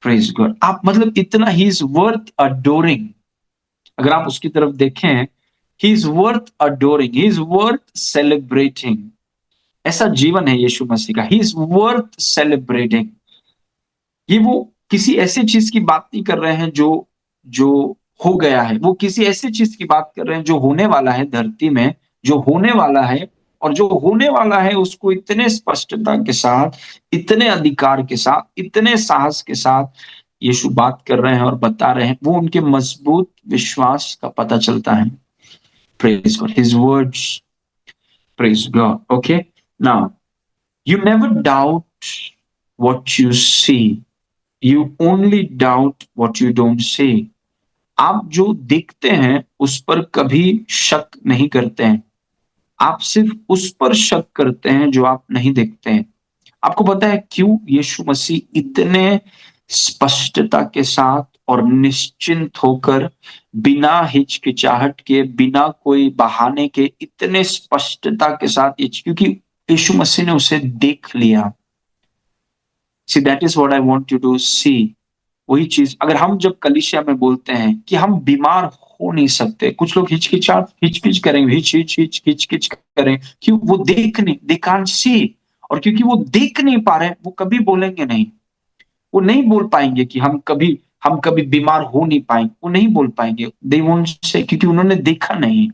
Praise God. आप मतलब इतना ही इज़ वर्थ अडोरिंग। अगर आप उसकी तरफ देखें, he is worth adoring, he is worth celebrating. ऐसा जीवन है यीशु मसीह का। He is worth celebrating. ये वो किसी ऐसी चीज़ की बात नहीं कर रहे हैं जो जो हो गया है। वो किसी ऐसी चीज़ की बात कर रहे हैं जो होने वाला है धरती में, जो होने वाला है, और जो होने वाला है उसको इतने स्पष्टता के साथ, इतने अधिकार के साथ, इतने साहस के साथ यीशु बात कर रहे हैं और बता रहे हैं। वो उनके मजबूत विश्वास का पता चलता है। Praise God. His words, praise God. Okay? Now, you never doubt what you see. You only doubt what you don't see. आप जो देखते हैं उस पर कभी शक नहीं करते हैं। आप सिर्फ उस पर शक करते हैं जो आप नहीं देखते हैं। आपको पता है क्यों यीशु मसीह इतने स्पष्टता के साथ और निश्चिंत होकर, बिना हिचकिचाहट के, बिना कोई बहाने के, इतने स्पष्टता के साथ ये, क्योंकि यीशु मसीह ने उसे देख लिया। See that is what I want you to see. वही चीज अगर हम जब कलीसिया में बोलते हैं कि हम बीमार हो नहीं सकते। कुछ लोग हिचकिच करेंगे, हिच करें, क्यों? वो दे कांट सी, और क्योंकि वो देख नहीं पा रहे हैं, वो कभी बोलेंगे नहीं। वो नहीं बोल पाएँगे कि हम कभी बीमार हो नहीं पाएँगे, वो नहीं बोल पाएँगे। दे वोंट से, क्योंकि उन्होंने देखा नहीं।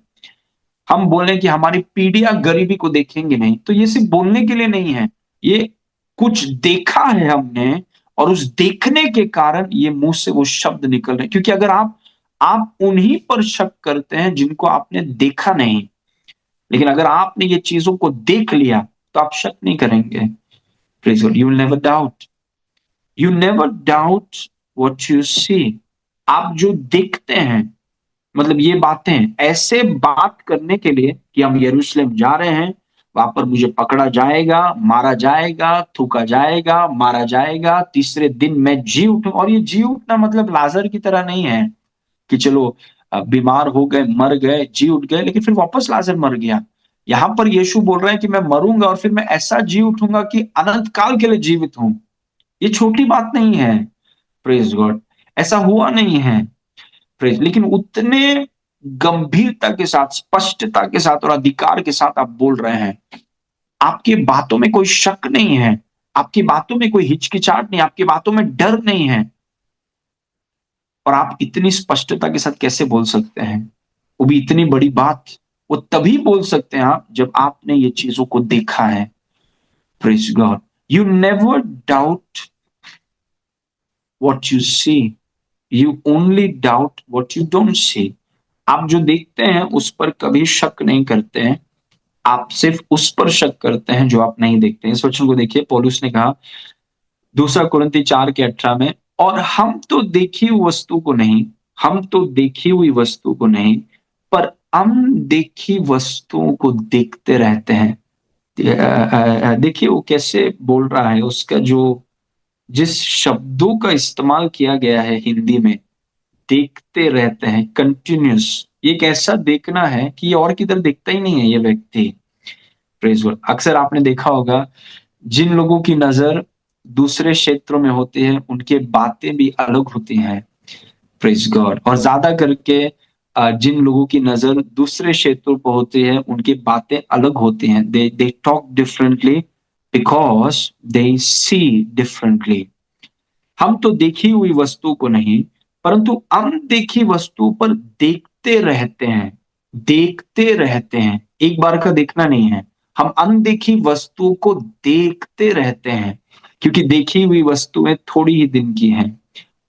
हम बोलें कि हमारी पीढ़ियाँ गरीबी को देखेंगे नहीं, तो ये सिर्फ़ बोलने के लिए नहीं है। ये कुछ देखा है हमने, और उस देखने के कारण ये मुँह से वो शब्द निकल रहे हैं। क्योंकि अगर आप उन्हीं पर शक करते हैं जिनको आपने देखा नहीं, लेकिन अगर आपने ये चीज़ों को देख लिया, तो आप शक नहीं करेंगे। Praise God, you will never doubt. You never doubt what you see. आप जो देखते हैं, मतलब ये बातें ऐसे बात करने के लिए कि हम यरूशलेम जा रहे हैं, वहां पर मुझे पकड़ा जाएगा, मारा जाएगा, थूका जाएगा, मारा जाएगा, तीसरे दिन मैं जी उठूं। और ये जी उठना मतलब लाजर की तरह नहीं है कि चलो बीमार हो गए, मर गए, जी उठ गए, लेकिन फिर वापस लाजर मर गया। यहाँ पर यीशु बोल रहे हैं कि मैं मरूंगा और फिर मैं ऐसा जी उठूंगा कि अनंत काल के लिए जीवित हूं। ये छोटी बात नहीं है। Praise God. ऐसा हुआ नहीं है। प्रेज, लेकिन उतने गंभीरता के साथ, स्पष्टता के साथ और अधिकार के साथ आप बोल रहे हैं। आपकी बातों में कोई शक नहीं है, आपकी बातों में कोई हिचकिचाहट नहीं, आपकी बातों में डर नहीं है, और आप इतनी स्पष्टता के साथ कैसे बोल सकते हैं? वो भी इतनी बड़ी बात। वो तभी बोल सकते हैं आप, जब आपने ये चीजों को देखा है। Praise God. You never doubt what you see, you only doubt what you don't see. आप जो देखते हैं उस पर कभी शक नहीं करते हैं, आप सिर्फ उस पर शक करते हैं जो आप नहीं देखते हैं। इस वचन को देखिए, पौलुस ने कहा दूसरा कुरिन्थी 4:18 में, और हम तो देखी हुई वस्तु को नहीं, हम तो देखी हुई वस्तु को नहीं, पर अनदेखी वस्तुओं को देखते रहते हैं। देखिए वो कैसे बोल रहा है, उसका जो जिस शब्दों का इस्तेमाल किया गया है हिंदी में, देखते रहते हैं, कंटिन्यूस। ये एक ऐसा देखना है कि ये और किधर देखता ही नहीं है ये व्यक्ति। Praise God. अक्सर आपने देखा होगा, जिन लोगों की नजर दूसरे क्षेत्रों में होती है, उनकी बातें भी अलग होती हैं। Praise God. और ज्यादा करके जिन लोगों की नजर दूसरे क्षेत्रों पर होती है, उनकी बातें अलग होती हैं। They talk differently because they see differently. हम तो देखी हुई वस्तु को नहीं, परंतु अनदेखी वस्तु पर देखते रहते हैं। देखते रहते हैं, एक बार का देखना नहीं है। हम अनदेखी वस्तु को देखते रहते हैं, क्योंकि देखी हुई वस्तुएं थोड़ी ही दिन की हैं,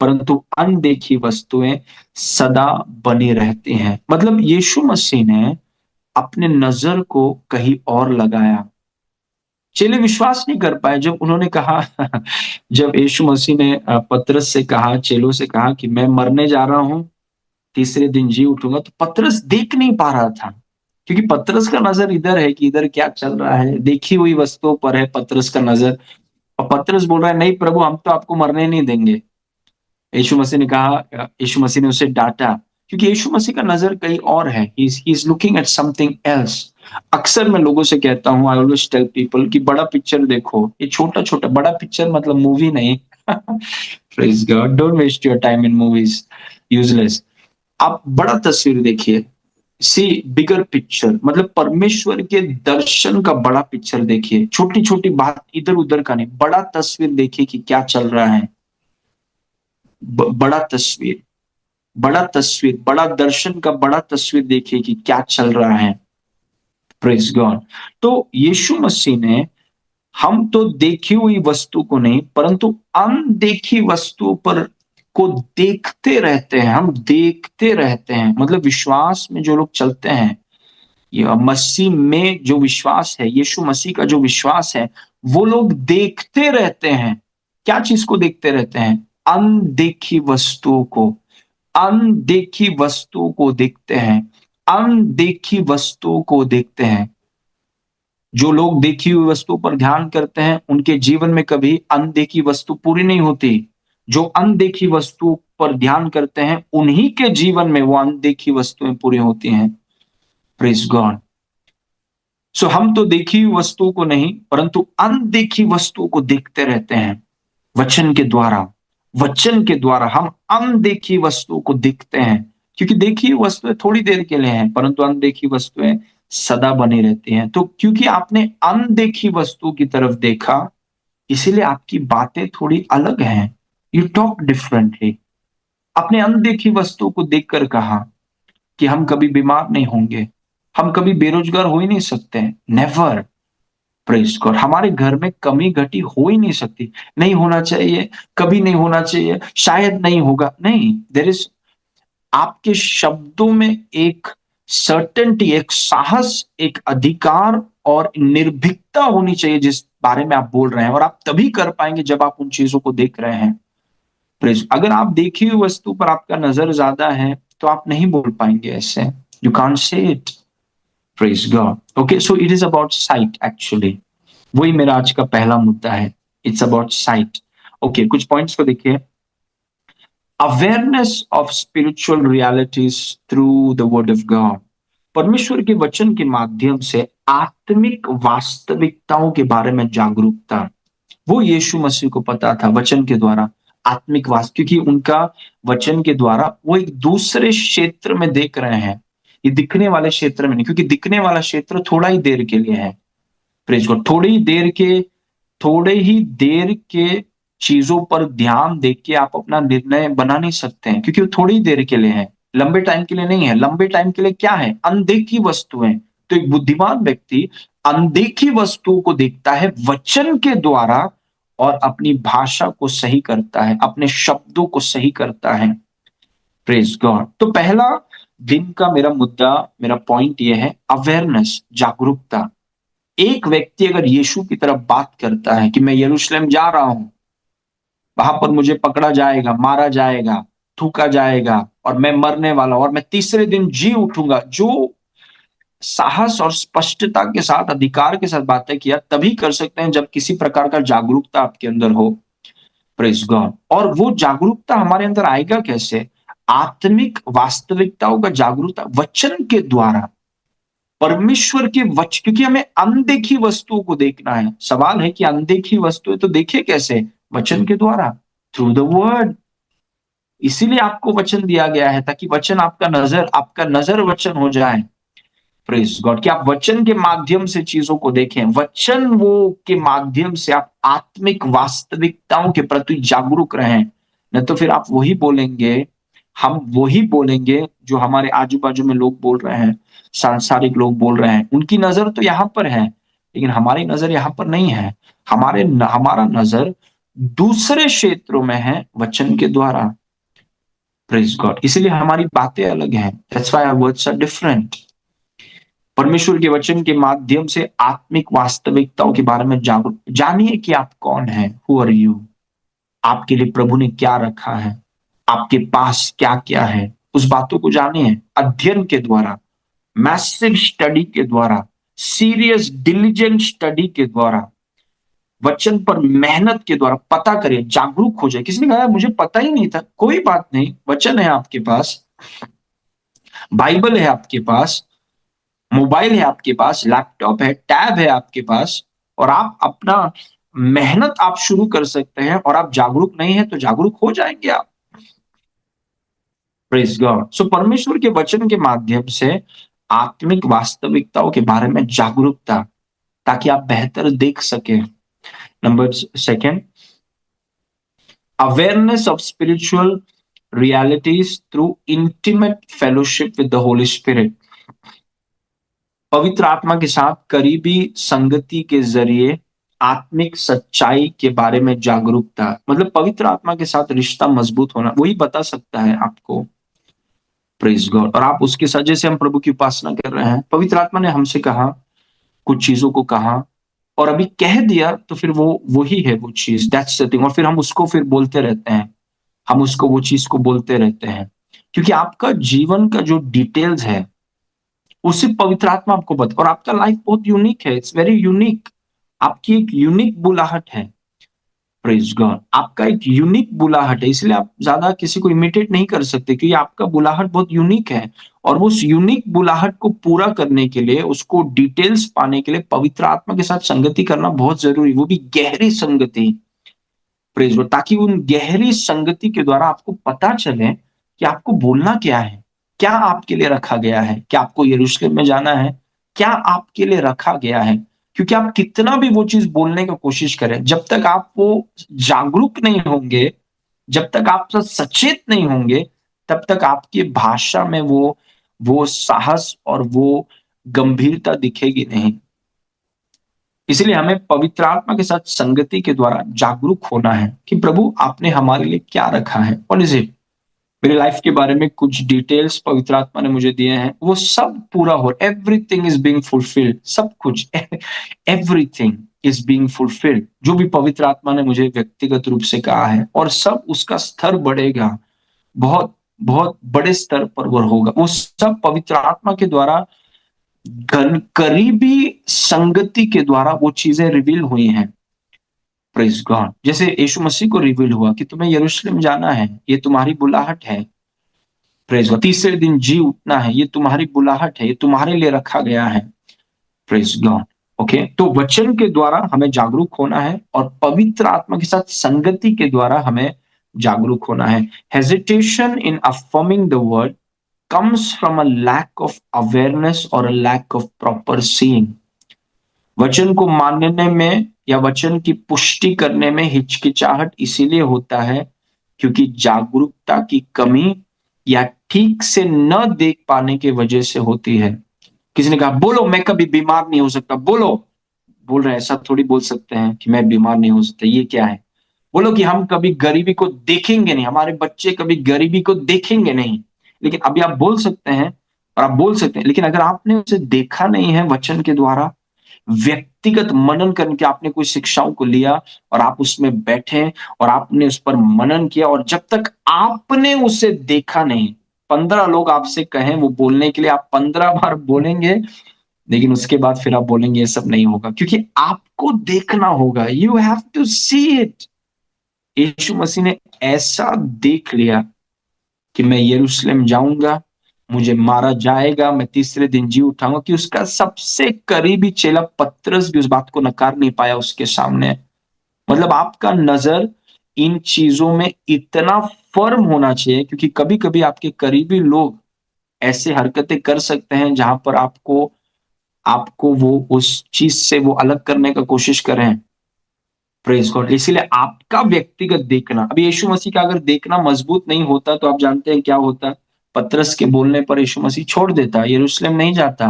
परंतु अनदेखी वस्तुएं सदा बनी रहती हैं। मतलब यीशु मसीह ने अपने नजर को कहीं और लगाया। चेले विश्वास नहीं कर पाए जब उन्होंने कहा जब यीशु मसीह ने पतरस से कहा, चेलों से कहा कि मैं मरने जा रहा हूं, तीसरे दिन जी उठूंगा, तो पतरस देख नहीं पा रहा था, क्योंकि पतरस का नजर इधर है कि इधर क्या चल रहा है, देखी हुई वस्तुओं पर है पतरस का नजर। और पतरस बोल रहा है, नहीं प्रभु, हम तो आपको मरने नहीं देंगे। यीशु मसीह ने कहा, यीशु मसीह ने उसे डांटा, क्योंकि यीशु मसीह का नजर कहीं और है। He is looking at something else. अक्सर मैं लोगों से कहता हूँ, आई ऑलवेज टेल पीपल कि बड़ा पिक्चर देखो। ये छोटा छोटा, बड़ा पिक्चर मतलब मूवी नहीं। Praise God, don't waste your time in movies, useless. आप बड़ा तस्वीर देखिए, सी बिगर पिक्चर, मतलब परमेश्वर के दर्शन का बड़ा पिक्चर देखिए। छोटी छोटी बात इधर उधर का नहीं, बड़ा तस्वीर देखिए कि क्या चल रहा है। बड़ा तस्वीर, बड़ा तस्वीर, बड़ा दर्शन का बड़ा तस्वीर देखिए कि क्या चल रहा है। Praise God. तो यीशु मसीह ने, हम तो देखी हुई वस्तु को नहीं, परंतु अनदेखी वस्तु पर को देखते रहते हैं। हम देखते रहते हैं, मतलब विश्वास में जो लोग चलते हैं, ये मसीह में जो विश्वास है, यीशु मसीह का जो विश्वास है, वो लोग देखते रहते हैं। क्या चीज को देखते रहते हैं? अनदेखी वस्तुओं को। अनदेखी वस्तुओं को देखते हैं, अनदेखी वस्तुओं को देखते हैं। जो लोग देखी हुई वस्तु पर ध्यान करते हैं, उनके जीवन में कभी अनदेखी वस्तु पूरी नहीं होती। जो अनदेखी वस्तु पर ध्यान करते हैं, उन्हीं के जीवन में वो अनदेखी वस्तुएं पूरी होती हैं। Praise God. सो हम तो देखी हुई वस्तु को नहीं, परंतु अनदेखी वस्तु को देखते रहते हैं। वचन के द्वारा, वचन के द्वारा हम अनदेखी वस्तु को देखते हैं। क्योंकि देखी हुई वस्तुएं थोड़ी देर के लिए हैं, परंतु अनदेखी वस्तुएं सदा बनी रहती हैं। तो क्योंकि आपने अनदेखी वस्तु की तरफ देखा, इसीलिए आपकी बातें थोड़ी अलग हैं। You talk differently. आपने अनदेखी वस्तु को देखकर कहा कि हम कभी बीमार नहीं होंगे, हम कभी बेरोजगार हो ही नहीं सकते, नेवर। Praise God. हमारे घर में कमी घटी हो ही नहीं सकती, नहीं होना चाहिए, कभी नहीं होना चाहिए, शायद नहीं होगा, नहीं। देयर इज, आपके शब्दों में एक सर्टेनिटी, एक साहस, एक अधिकार और निर्भीकता होनी चाहिए जिस बारे में आप बोल रहे हैं, और आप तभी कर पाएंगे जब आप उन चीजों को देख रहे हैं। प्रेज। अगर आप देखी हुई वस्तु पर आपका नजर ज्यादा है तो आप नहीं बोल पाएंगे ऐसे। You can't say it. Praise God. Okay, so it is about site actually. वही मेरा आज का पहला मुद्दा है। It's about site. ओके, कुछ पॉइंट्स को देखिए। Awareness of spiritual realities through the word of God. परमेश्वर के वचन के माध्यम से आत्मिक वास्तविकताओं के बारे में जागरूकता। वो यीशु मसीह को पता था वचन के द्वारा आत्मिक वास्तव, क्योंकि उनका वचन के द्वारा वो एक दूसरे क्षेत्र में देख रहे हैं, ये दिखने वाले क्षेत्र में नहीं, क्योंकि दिखने वाला क्षेत्र थोड़ा ही देर के लिए है। Praise God. थोड़े ही देर के चीजों पर ध्यान देख के आप अपना निर्णय बना नहीं सकते हैं, क्योंकि वो थोड़ी देर के लिए है, लंबे टाइम के लिए नहीं है। लंबे टाइम के लिए क्या है? अनदेखी वस्तुएं। तो एक बुद्धिमान व्यक्ति अनदेखी वस्तुओं को देखता है वचन के द्वारा और अपनी भाषा को सही करता है, अपने शब्दों को सही करता है। Praise God. तो पहला दिन का मेरा मुद्दा, मेरा पॉइंट यह है अवेयरनेस, जागरूकता। एक व्यक्ति अगर यीशु की तरफ बात करता है कि मैं यरूशलेम जा रहा हूं, वहां पर मुझे पकड़ा जाएगा, मारा जाएगा, थूका जाएगा और मैं मरने वाला हूं और मैं तीसरे दिन जी उठूंगा, जो साहस और स्पष्टता के साथ, अधिकार के साथ बातें किया तभी कर सकते हैं जब किसी प्रकार का जागरूकता आपके अंदर हो। Praise God. और वो जागरूकता हमारे अंदर आएगा कैसे? आत्मिक वास्तविकताओं का जागरूकता वचन के द्वारा, परमेश्वर के वचन। क्योंकि हमें अनदेखी वस्तुओं को देखना है। सवाल है कि अनदेखी वस्तुएं तो देखे कैसे? वचन के द्वारा, थ्रू द वर्ड। इसीलिए आपको वचन दिया गया है ताकि वचन आपका नजर वचन हो जाए। Praise God. कि आप वचन के माध्यम से चीजों को देखें, वचन वो के माध्यम से आप आत्मिक वास्तविकताओं के प्रति जागरूक रहें। नहीं तो फिर आप वही बोलेंगे, हम वही बोलेंगे जो हमारे आजू बाजू में लोग बोल रहे हैं, सांसारिक लोग बोल रहे हैं। उनकी नजर तो यहाँ पर है, लेकिन हमारी नजर यहाँ पर नहीं है। हमारा नजर दूसरे क्षेत्रों में है वचन के द्वारा। Praise God. इसलिए हमारी बातें अलग हैं। That's why our words are different. परमेश्वर के वचन के माध्यम से आत्मिक वास्तविकताओं के बारे में जागरूक जानिए कि आप कौन हैं। Who are you? आपके लिए प्रभु ने क्या रखा है, आपके पास क्या क्या है, उस बातों को जानिए अध्ययन के द्वारा, मैसिव स्टडी के द्वारा, सीरियस डिलीजेंट स्टडी के द्वारा, वचन पर मेहनत के द्वारा पता करिए, जागरूक हो जाए। किसी ने कहा मुझे पता ही नहीं था, कोई बात नहीं, वचन है आपके पास, बाइबल है आपके पास, मोबाइल है आपके पास, लैपटॉप है, टैब है आपके पास, और आप अपना मेहनत आप शुरू कर सकते हैं। और आप जागरूक नहीं है तो जागरूक हो जाएंगे आप। Praise God. सो परमेश्वर के वचन के माध्यम से आत्मिक वास्तविकताओं के बारे में जागरूकता, ताकि आप बेहतर देख सके। Number second, awareness of spiritual realities through intimate fellowship with the Holi spirit. पवित्र आत्मा के साथ करीबी संगति के जरिए आत्मिक सच्चाई के बारे में जागरूकता, मतलब पवित्र आत्मा के साथ रिश्ता मजबूत होना, वही बता सकता है आपको। Praise God. और आप उसके साथ, जैसे हम प्रभु की उपासना कर रहे हैं, पवित्र आत्मा ने हमसे कहा, कुछ चीजों को कहा और अभी कह दिया, तो फिर वो वही है वो चीज, दैट्स द थिंग। और फिर हम उसको फिर बोलते रहते हैं, हम उसको वो चीज को बोलते रहते हैं, क्योंकि आपका जीवन का जो डिटेल्स है उसे पवित्र आत्मा आपको बता। और आपका लाइफ बहुत यूनिक है, इट्स वेरी यूनिक। आपकी एक यूनिक बुलाहट है। Praise God. आपका एक यूनिक बुलाहट है, इसलिए आप ज्यादा किसी को इमिटेट नहीं कर सकते, क्योंकि आपका बुलाहट बहुत यूनिक है। और वो उस यूनिक बुलाहट को पूरा करने के लिए, उसको डिटेल्स पाने के लिए पवित्र आत्मा के साथ संगति करना बहुत जरूरी, वो भी गहरी संगति। Praise God. ताकि उन गहरी संगति के द्वारा आपको पता चले कि आपको बोलना क्या है, क्या आपके लिए रखा गया है? क्या आपको यरूशलेम में जाना है? क्या आपके लिए रखा गया है? क्योंकि आप कितना भी वो चीज़ बोलने का कोशिश करें, जब तक आप वो जागरूक नहीं होंगे, जब तक आप सचेत नहीं होंगे, तब तक आपकी भाषा में वो साहस और वो गंभीरता दिखेगी नहीं। इसलिए हमें पवित्र आत्मा के साथ संगति के द्वारा जागरूक होना है कि प्रभु आपने हमारे लिए क्या रखा है। What is it? मेरी लाइफ के बारे में कुछ डिटेल्स पवित्र आत्मा ने मुझे दिए हैं, वो सब पूरा हो, एवरीथिंग इज बीइंग फुलफिल्ड, सब कुछ एवरीथिंग इज बीइंग फुलफिल्ड, जो भी पवित्र आत्मा ने मुझे व्यक्तिगत रूप से कहा है, और सब उसका स्तर बढ़ेगा, बहुत बहुत बड़े स्तर पर वो होगा। वो सब पवित्र आत्मा के द्वारा करीबी संगति के द्वारा वो चीजें रिवील हुई हैं। Praise God. जैसे यीशु मसीह को रिवील हुआ कि तुम्हें यरूशलेम जाना है, ये तुम्हारी बुलाहट है। Praise God. तीसरे दिन जी उठना है, ये तुम्हारी बुलाहट है, ये तुम्हारे लिए रखा गया है। Praise God. ओके, तो वचन के द्वारा हमें जागरूक होना है और पवित्र आत्मा के साथ संगति के द्वारा हमें जागरूक होना है। Hesitation in affirming the word comes from a lack of awareness or a lack of proper seeing. वचन को मानने में या वचन की पुष्टि करने में हिचकिचाहट इसीलिए होता है क्योंकि जागरूकता की कमी या ठीक से न देख पाने की वजह से होती है। किसी ने कहा बोलो मैं कभी बीमार नहीं हो सकता, बोलो। बोल रहे हैं ऐसा थोड़ी बोल सकते हैं कि मैं बीमार नहीं हो सकता, ये क्या है? बोलो कि हम कभी गरीबी को देखेंगे नहीं, हमारे बच्चे कभी गरीबी को देखेंगे नहीं। लेकिन अभी आप बोल सकते हैं, और आप बोल सकते हैं, लेकिन अगर आपने उसे देखा नहीं है वचन के द्वारा, व्यक्तिगत मनन करके आपने कोई शिक्षाओं को लिया और आप उसमें बैठे और आपने उस पर मनन किया, और जब तक आपने उसे देखा नहीं, 15 लोग आपसे कहें वो बोलने के लिए, आप 15 बार बोलेंगे, लेकिन उसके बाद फिर आप बोलेंगे ये सब नहीं होगा, क्योंकि आपको देखना होगा। You have to see it. यीशु मसीह ने ऐसा देख लिया कि मैं यरूशलेम जाऊंगा, मुझे मारा जाएगा, मैं तीसरे दिन जी उठाऊंगा, कि उसका सबसे करीबी चेला पतरस भी उस बात को नकार नहीं पाया उसके सामने। मतलब आपका नजर इन चीजों में इतना फर्म होना चाहिए, क्योंकि कभी कभी आपके करीबी लोग ऐसे हरकतें कर सकते हैं जहां पर आपको आपको वो उस चीज से वो अलग करने का कोशिश करें। Praise God. इसीलिए आपका व्यक्तिगत देखना, अभी यीशु मसीह का अगर देखना मजबूत नहीं होता तो आप जानते हैं क्या होता? पतरस के बोलने पर यीशु मसीह छोड़ देता, यरूशलेम नहीं जाता,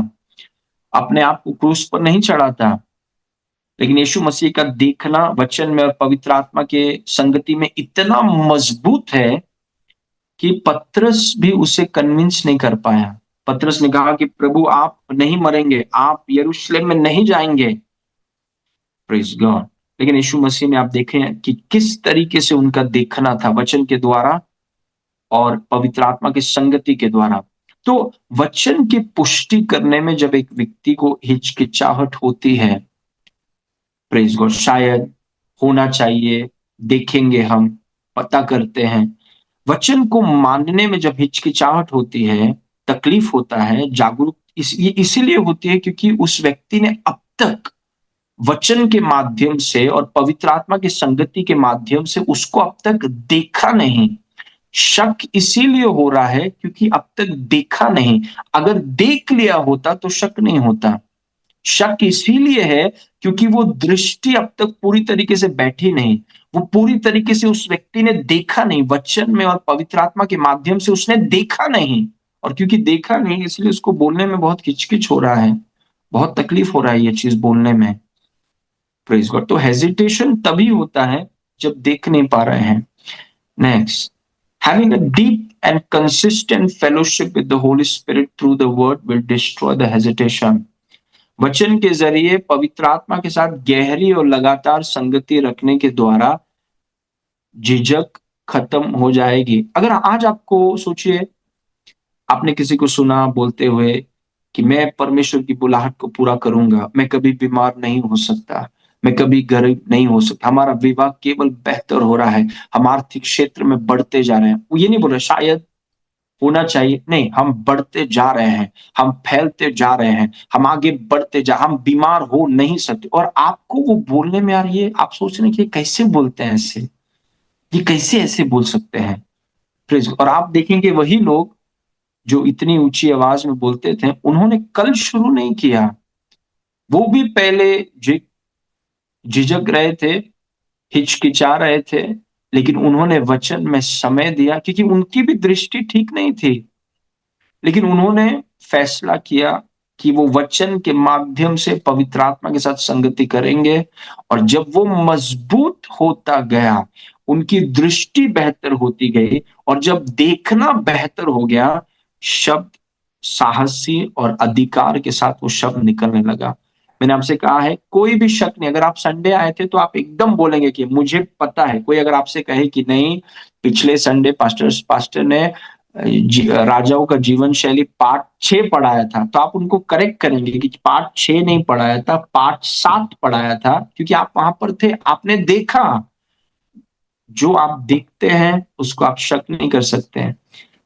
अपने आप को क्रूस पर नहीं चढ़ाता। लेकिन यीशु मसीह का देखना वचन में और पवित्र आत्मा के संगति में इतना मजबूत है कि पतरस भी उसे कन्विंस नहीं कर पाया। पतरस ने कहा कि प्रभु आप नहीं मरेंगे, आप यरूशलेम में नहीं जाएंगे। Praise God. लेकिन यीशु मसीह में आप देखें कि किस तरीके से उनका देखना था वचन के द्वारा और पवित्र आत्मा की संगति के द्वारा। तो वचन की पुष्टि करने में जब एक व्यक्ति को हिचकिचाहट होती है, प्रेज गॉड, शायद होना चाहिए, देखेंगे, हम पता करते हैं, वचन को मानने में जब हिचकिचाहट होती है, तकलीफ होता है, जागरूक ये इसीलिए होती है क्योंकि उस व्यक्ति ने अब तक वचन के माध्यम से और पवित्र आत्मा की संगति के माध्यम से उसको अब तक देखा नहीं। शक इसीलिए हो रहा है क्योंकि अब तक देखा नहीं। अगर देख लिया होता तो शक नहीं होता। शक इसीलिए है क्योंकि वो दृष्टि अब तक पूरी तरीके से बैठी नहीं, वो पूरी तरीके से उस व्यक्ति ने देखा नहीं, वचन में और पवित्र आत्मा के माध्यम से उसने देखा नहीं। और क्योंकि देखा नहीं इसलिए उसको बोलने में बहुत किचकिच हो रहा है, बहुत तकलीफ हो रहा है ये चीज बोलने में। Praise God. तो हेजिटेशन तभी होता है जब देख नहीं पा रहे हैं। Next, having a deep and consistent fellowship with the Holy Spirit through the word will destroy the hesitation. वचन के जरिए पवित्र आत्मा के साथ गहरी और लगातार संगति रखने के द्वारा झिझक खत्म हो जाएगी। अगर आज आपको सोचिए, आपने किसी को सुना बोलते हुए कि मैं परमेश्वर की बुलाहट को पूरा करूंगा, मैं कभी बीमार नहीं हो सकता, मैं कभी गरीब नहीं हो सकता, हमारा विवाह केवल बेहतर हो रहा है, हम आर्थिक क्षेत्र में बढ़ते जा रहे हैं। वो ये नहीं बोल रहा शायद होना चाहिए, नहीं, हम बढ़ते जा रहे हैं, हम फैलते जा रहे हैं, हम आगे बढ़ते जा, हम बीमार हो नहीं सकते। और आपको वो बोलने में यार, ये आप सोच रहे हैं कि कैसे बोलते हैं ऐसे, ये कैसे ऐसे बोल सकते हैं। प्लीज। और आप देखेंगे वही लोग जो इतनी ऊंची आवाज में बोलते थे, उन्होंने कल शुरू नहीं किया। वो भी पहले झिझक रहे थे, हिचकिचा रहे थे, लेकिन उन्होंने वचन में समय दिया, क्योंकि उनकी भी दृष्टि ठीक नहीं थी। लेकिन उन्होंने फैसला किया कि वो वचन के माध्यम से पवित्र आत्मा के साथ संगति करेंगे। और जब वो मजबूत होता गया, उनकी दृष्टि बेहतर होती गई, और जब देखना बेहतर हो गया, शब्द साहसी और अधिकार के साथ वो शब्द निकलने लगा। मैंने आपसे कहा है, कोई भी शक नहीं। अगर आप संडे आए थे तो आप एकदम बोलेंगे कि मुझे पता है। कोई अगर आपसे कहे कि नहीं, पिछले संडे पास्टर ने राजाओं का जीवन शैली पार्ट 6 पढ़ाया था, तो आप उनको करेक्ट करेंगे कि पार्ट 6 नहीं पढ़ाया था, पार्ट 7 पढ़ाया था, क्योंकि आप वहां पर थे, आपने देखा। जो आप देखते हैं उसको आप शक नहीं कर सकते हैं,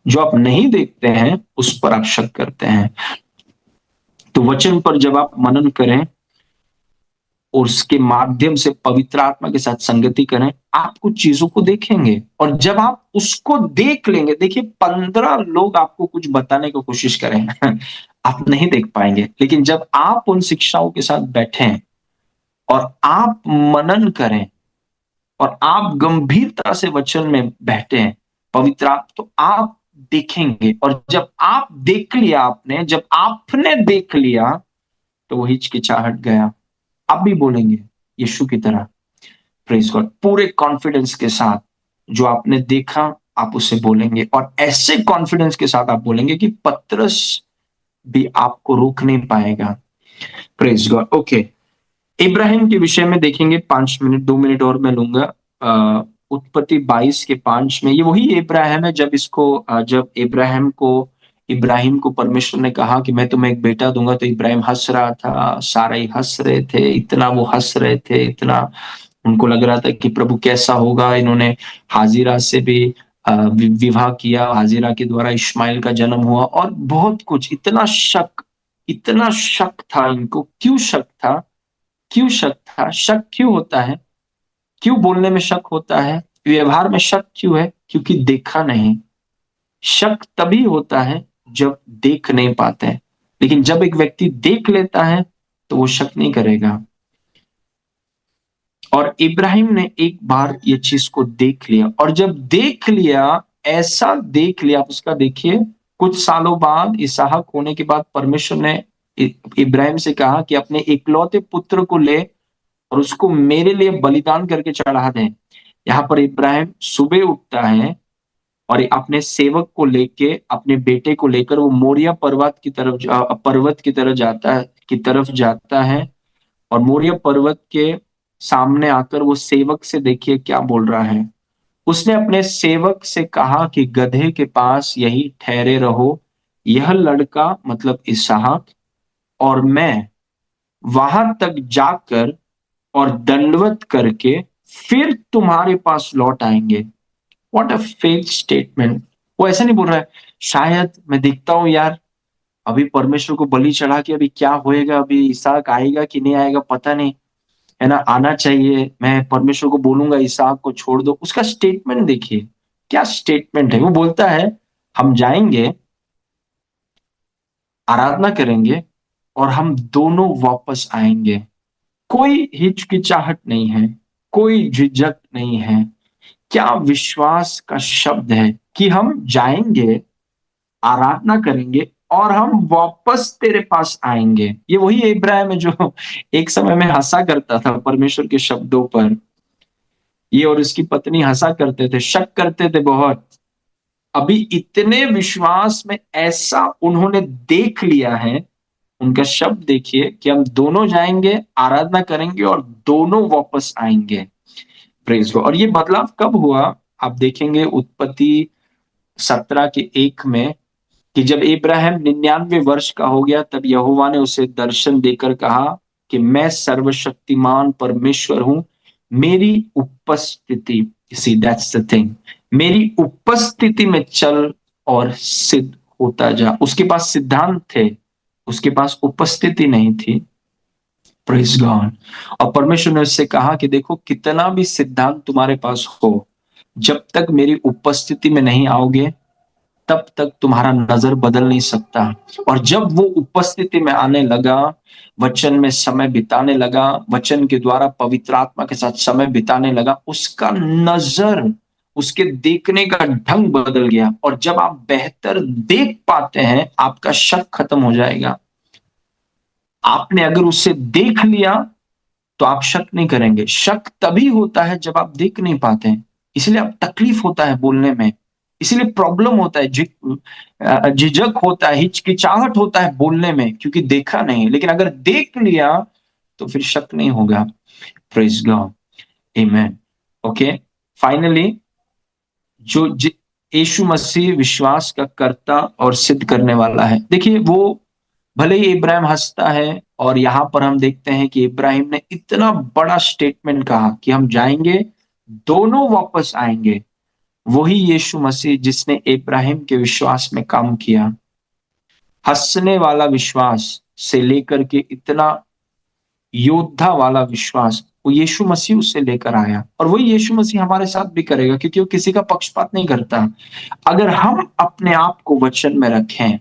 जो आप नहीं देखते हैं उस पर आप शक करते हैं। तो वचन पर जब आप मनन करें और उसके माध्यम से पवित्र आत्मा के साथ संगति करें, आप कुछ चीजों को देखेंगे। और जब आप उसको देख लेंगे, देखिए 15 लोग आपको कुछ बताने की कोशिश करें आप नहीं देख पाएंगे। लेकिन जब आप उन शिक्षाओं के साथ बैठें और आप मनन करें और आप गंभीरता से वचन में बैठे हैं पवित्र आत्मा, तो आप देखेंगे। और जब आप देख लिया, आपने जब आपने देख लिया, तो वो हिचकिचाहट गया। आप भी बोलेंगे यीशु की तरह, प्रेज गॉड, पूरे कॉन्फिडेंस के साथ। जो आपने देखा आप उसे बोलेंगे, और ऐसे कॉन्फिडेंस के साथ आप बोलेंगे कि पतरस भी आपको रोक नहीं पाएगा। Praise God. ओके, इब्राहिम के विषय में देखेंगे। 5 मिनट 2 मिनट और मैं लूंगा। उत्पत्ति 22 के 5 में, ये वही इब्राहिम है जब इब्राहिम को परमेश्वर ने कहा कि मैं तुम्हें एक बेटा दूंगा, तो इब्राहिम हंस रहा था, सारा हंस रहे थे, इतना वो हंस रहे थे, इतना उनको लग रहा था कि प्रभु कैसा होगा। इन्होंने हाजिरा से भी विवाह किया, हाजिरा के द्वारा इस्माइल का जन्म हुआ, और बहुत कुछ। इतना शक था इनको। क्यों शक था? क्यों शक था? शक क्यों होता है? क्यों बोलने में शक होता है? व्यवहार में शक क्यों है? क्योंकि देखा नहीं। शक तभी होता है जब देख नहीं पाते हैं। लेकिन जब एक व्यक्ति देख लेता है तो वो शक नहीं करेगा। और इब्राहिम ने एक बार ये चीज को देख लिया, और जब देख लिया, ऐसा देख लिया, आप उसका देखिए, कुछ सालों बाद इसहाक होने के बाद परमेश्वर ने इब्राहिम से कहा कि अपने इकलौते पुत्र को ले और उसको मेरे लिए बलिदान करके चढ़ा दें। यहाँ पर इब्राहिम सुबह उठता है और अपने सेवक को लेके, अपने बेटे को लेकर वो मोरिया पर्वत की तरफ जाता है। और मोरिया पर्वत के सामने आकर वो सेवक से, देखिए क्या बोल रहा है। उसने अपने सेवक से कहा कि गधे के पास यही ठहरे रहो, यह लड़का मतलब इसहाक और मैं वहां तक जाकर और दंडवत करके फिर तुम्हारे पास लौट आएंगे। What a faith statement. वो ऐसा नहीं बोल रहा है शायद मैं देखता हूं यार, अभी परमेश्वर को बलि चढ़ा के अभी क्या होएगा, अभी इसहाक आएगा कि नहीं आएगा पता नहीं, है ना, आना चाहिए, मैं परमेश्वर को बोलूंगा इसहाक को छोड़ दो। उसका स्टेटमेंट देखिए, क्या स्टेटमेंट है। वो बोलता है हम जाएंगे, आराधना करेंगे और हम दोनों वापस आएंगे। कोई हिचकिचाहट नहीं है, कोई झिझक नहीं है। क्या विश्वास का शब्द है कि हम जाएंगे, आराधना करेंगे और हम वापस तेरे पास आएंगे। ये वही इब्राहिम है जो एक समय में हंसा करता था परमेश्वर के शब्दों पर। ये और उसकी पत्नी हंसा करते थे, शक करते थे बहुत। अभी इतने विश्वास में ऐसा उन्होंने देख लिया है। उनका शब्द देखिए कि हम दोनों जाएंगे, आराधना करेंगे और दोनों वापस आएंगे। Praise God. और ये बदलाव कब हुआ? आप देखेंगे उत्पत्ति 17 के 1 में, कि जब इब्राहिम 99 वर्ष का हो गया, तब यहोवा ने उसे दर्शन देकर कहा कि मैं सर्वशक्तिमान परमेश्वर हूं, मेरी उपस्थिति, सी दैट्स द थिंग, मेरी उपस्थिति में चल और सिद्ध होता जा। उसके पास सिद्धांत थे, उसके पास उपस्थिति नहीं थी। Praise God. और परमेश्वर ने उससे कहा कि देखो, कितना भी सिद्धांत तुम्हारे पास हो, जब तक मेरी उपस्थिति में नहीं आओगे, तब तक तुम्हारा नजर बदल नहीं सकता। और जब वो उपस्थिति में आने लगा, वचन में समय बिताने लगा, वचन के द्वारा पवित्र आत्मा के साथ समय बिताने लगा, उसका नजर, उसके देखने का ढंग बदल गया। और जब आप बेहतर देख पाते हैं, आपका शक खत्म हो जाएगा। आपने अगर उसे देख लिया तो आप शक नहीं करेंगे। शक तभी होता है जब आप देख नहीं पाते हैं, इसलिए आप तकलीफ होता है बोलने में, इसीलिए प्रॉब्लम होता है, झिझक होता है, हिचकिचाहट होता है बोलने में, क्योंकि देखा नहीं। लेकिन अगर देख लिया तो फिर शक नहीं होगा। प्रेज गॉड, आमेन। ओके, फाइनली जो यीशु मसीह विश्वास का कर्ता और सिद्ध करने वाला है। देखिए, वो भले ही इब्राहिम हंसता है, और यहां पर हम देखते हैं कि इब्राहिम ने इतना बड़ा स्टेटमेंट कहा कि हम जाएंगे, दोनों वापस आएंगे। वही यीशु मसीह जिसने इब्राहिम के विश्वास में काम किया, हंसने वाला विश्वास से लेकर के इतना योद्धा वाला विश्वास, वो यीशु मसीह उससे लेकर आया। और वही यीशु मसीह हमारे साथ भी करेगा, क्योंकि वो किसी का पक्षपात नहीं करता। अगर हम अपने आप को वचन में रखें,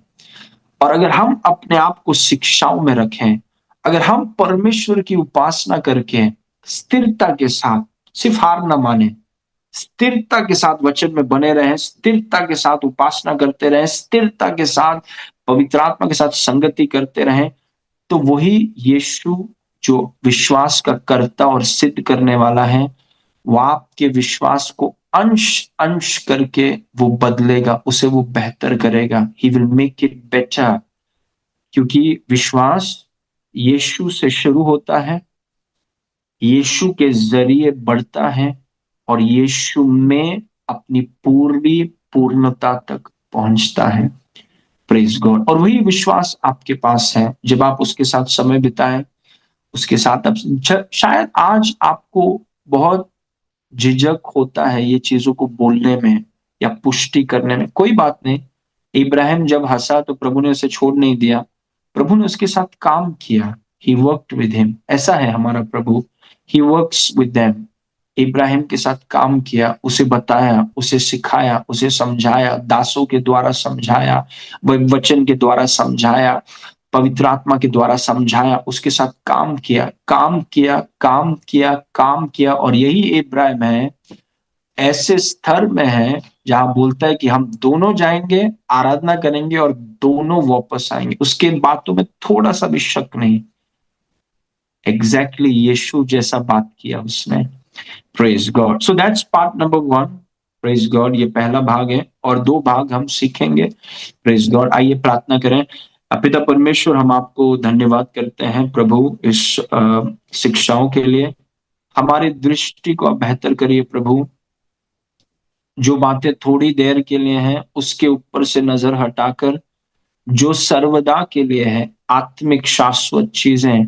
और अगर हम अपने आप को शिक्षाओं में रखें, अगर हम परमेश्वर की उपासना करके स्थिरता के साथ, सिर्फ हार ना माने, स्थिरता के साथ वचन में बने रहें, स्थिरता के साथ उपासना करते रहें, स्थिरता के साथ पवित्र आत्मा के साथ संगति करते रहें, तो वही यीशु जो विश्वास का कर्ता और सिद्ध करने वाला है, वो आपके विश्वास को अंश अंश करके वो बदलेगा, उसे वो बेहतर करेगा। He will make it better. क्योंकि विश्वास यीशु से शुरू होता है, यीशु के जरिए बढ़ता है, और यीशु में अपनी पूरी पूर्णता तक पहुंचता है। Praise God. और वही विश्वास आपके पास है जब आप उसके साथ समय बिताएं, उसके साथ। अब शायद आज आपको बहुत झिझक होता है ये चीजों को बोलने में या पुष्टि करने में, कोई बात नहीं। इब्राहिम जब हंसा तो प्रभु ने उसे छोड़ नहीं दिया, प्रभु ने उसके साथ काम किया। He worked with him. ऐसा है हमारा प्रभु, ही वर्क्स विद देम। इब्राहिम के साथ काम किया, उसे बताया, उसे सिखाया, उसे समझाया, दासों के द्वारा समझाया, वचन के द्वारा समझाया, पवित्र आत्मा के द्वारा समझाया, उसके साथ काम किया, काम किया, काम किया, काम किया। और यही इब्राहिम है, ऐसे स्तर में है जहां बोलता है कि हम दोनों जाएंगे, आराधना करेंगे और दोनों वापस आएंगे। उसके बातों में थोड़ा सा भी शक नहीं। एग्जैक्टली यीशु जैसा बात किया उसने। Praise God. So that's part number 1। Praise God, ये पहला भाग है, और 2 भाग हम सीखेंगे। Praise God. आइए प्रार्थना करें। पिता परमेश्वर, हम आपको धन्यवाद करते हैं प्रभु इस शिक्षाओं के लिए। हमारी दृष्टि को आप बेहतर करिए प्रभु। जो बातें थोड़ी देर के लिए हैं, उसके ऊपर से नजर हटाकर जो सर्वदा के लिए है, आत्मिक शाश्वत चीजें,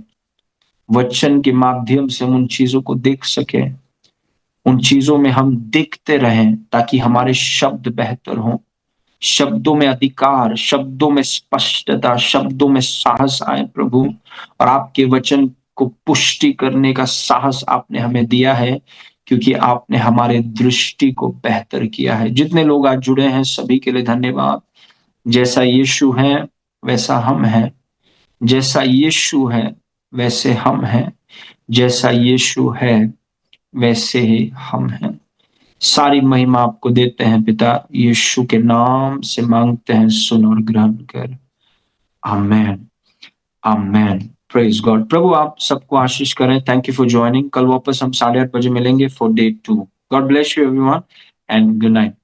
वचन के माध्यम से हम उन चीजों को देख सके, उन चीजों में हम देखते रहें, ताकि हमारे शब्द बेहतर हों, शब्दों में अधिकार, शब्दों में स्पष्टता, शब्दों में साहस आए प्रभु। और आपके वचन को पुष्टि करने का साहस आपने हमें दिया है, क्योंकि आपने हमारे दृष्टि को बेहतर किया है। जितने लोग आज जुड़े हैं सभी के लिए धन्यवाद। जैसा यीशु है वैसा हम हैं, जैसा यीशु है वैसे हम हैं, जैसा यीशु है वैसे ही हम हैं। सारी महिमा आपको देते हैं पिता, यीशु के नाम से मांगते हैं, सुन और ग्रहण कर। आमेन, आमेन। Praise God. प्रभु आप सबको आशीष करें। Thank you for joining. कल वापस हम 8:30 बजे मिलेंगे for day 2। God bless you everyone and good night.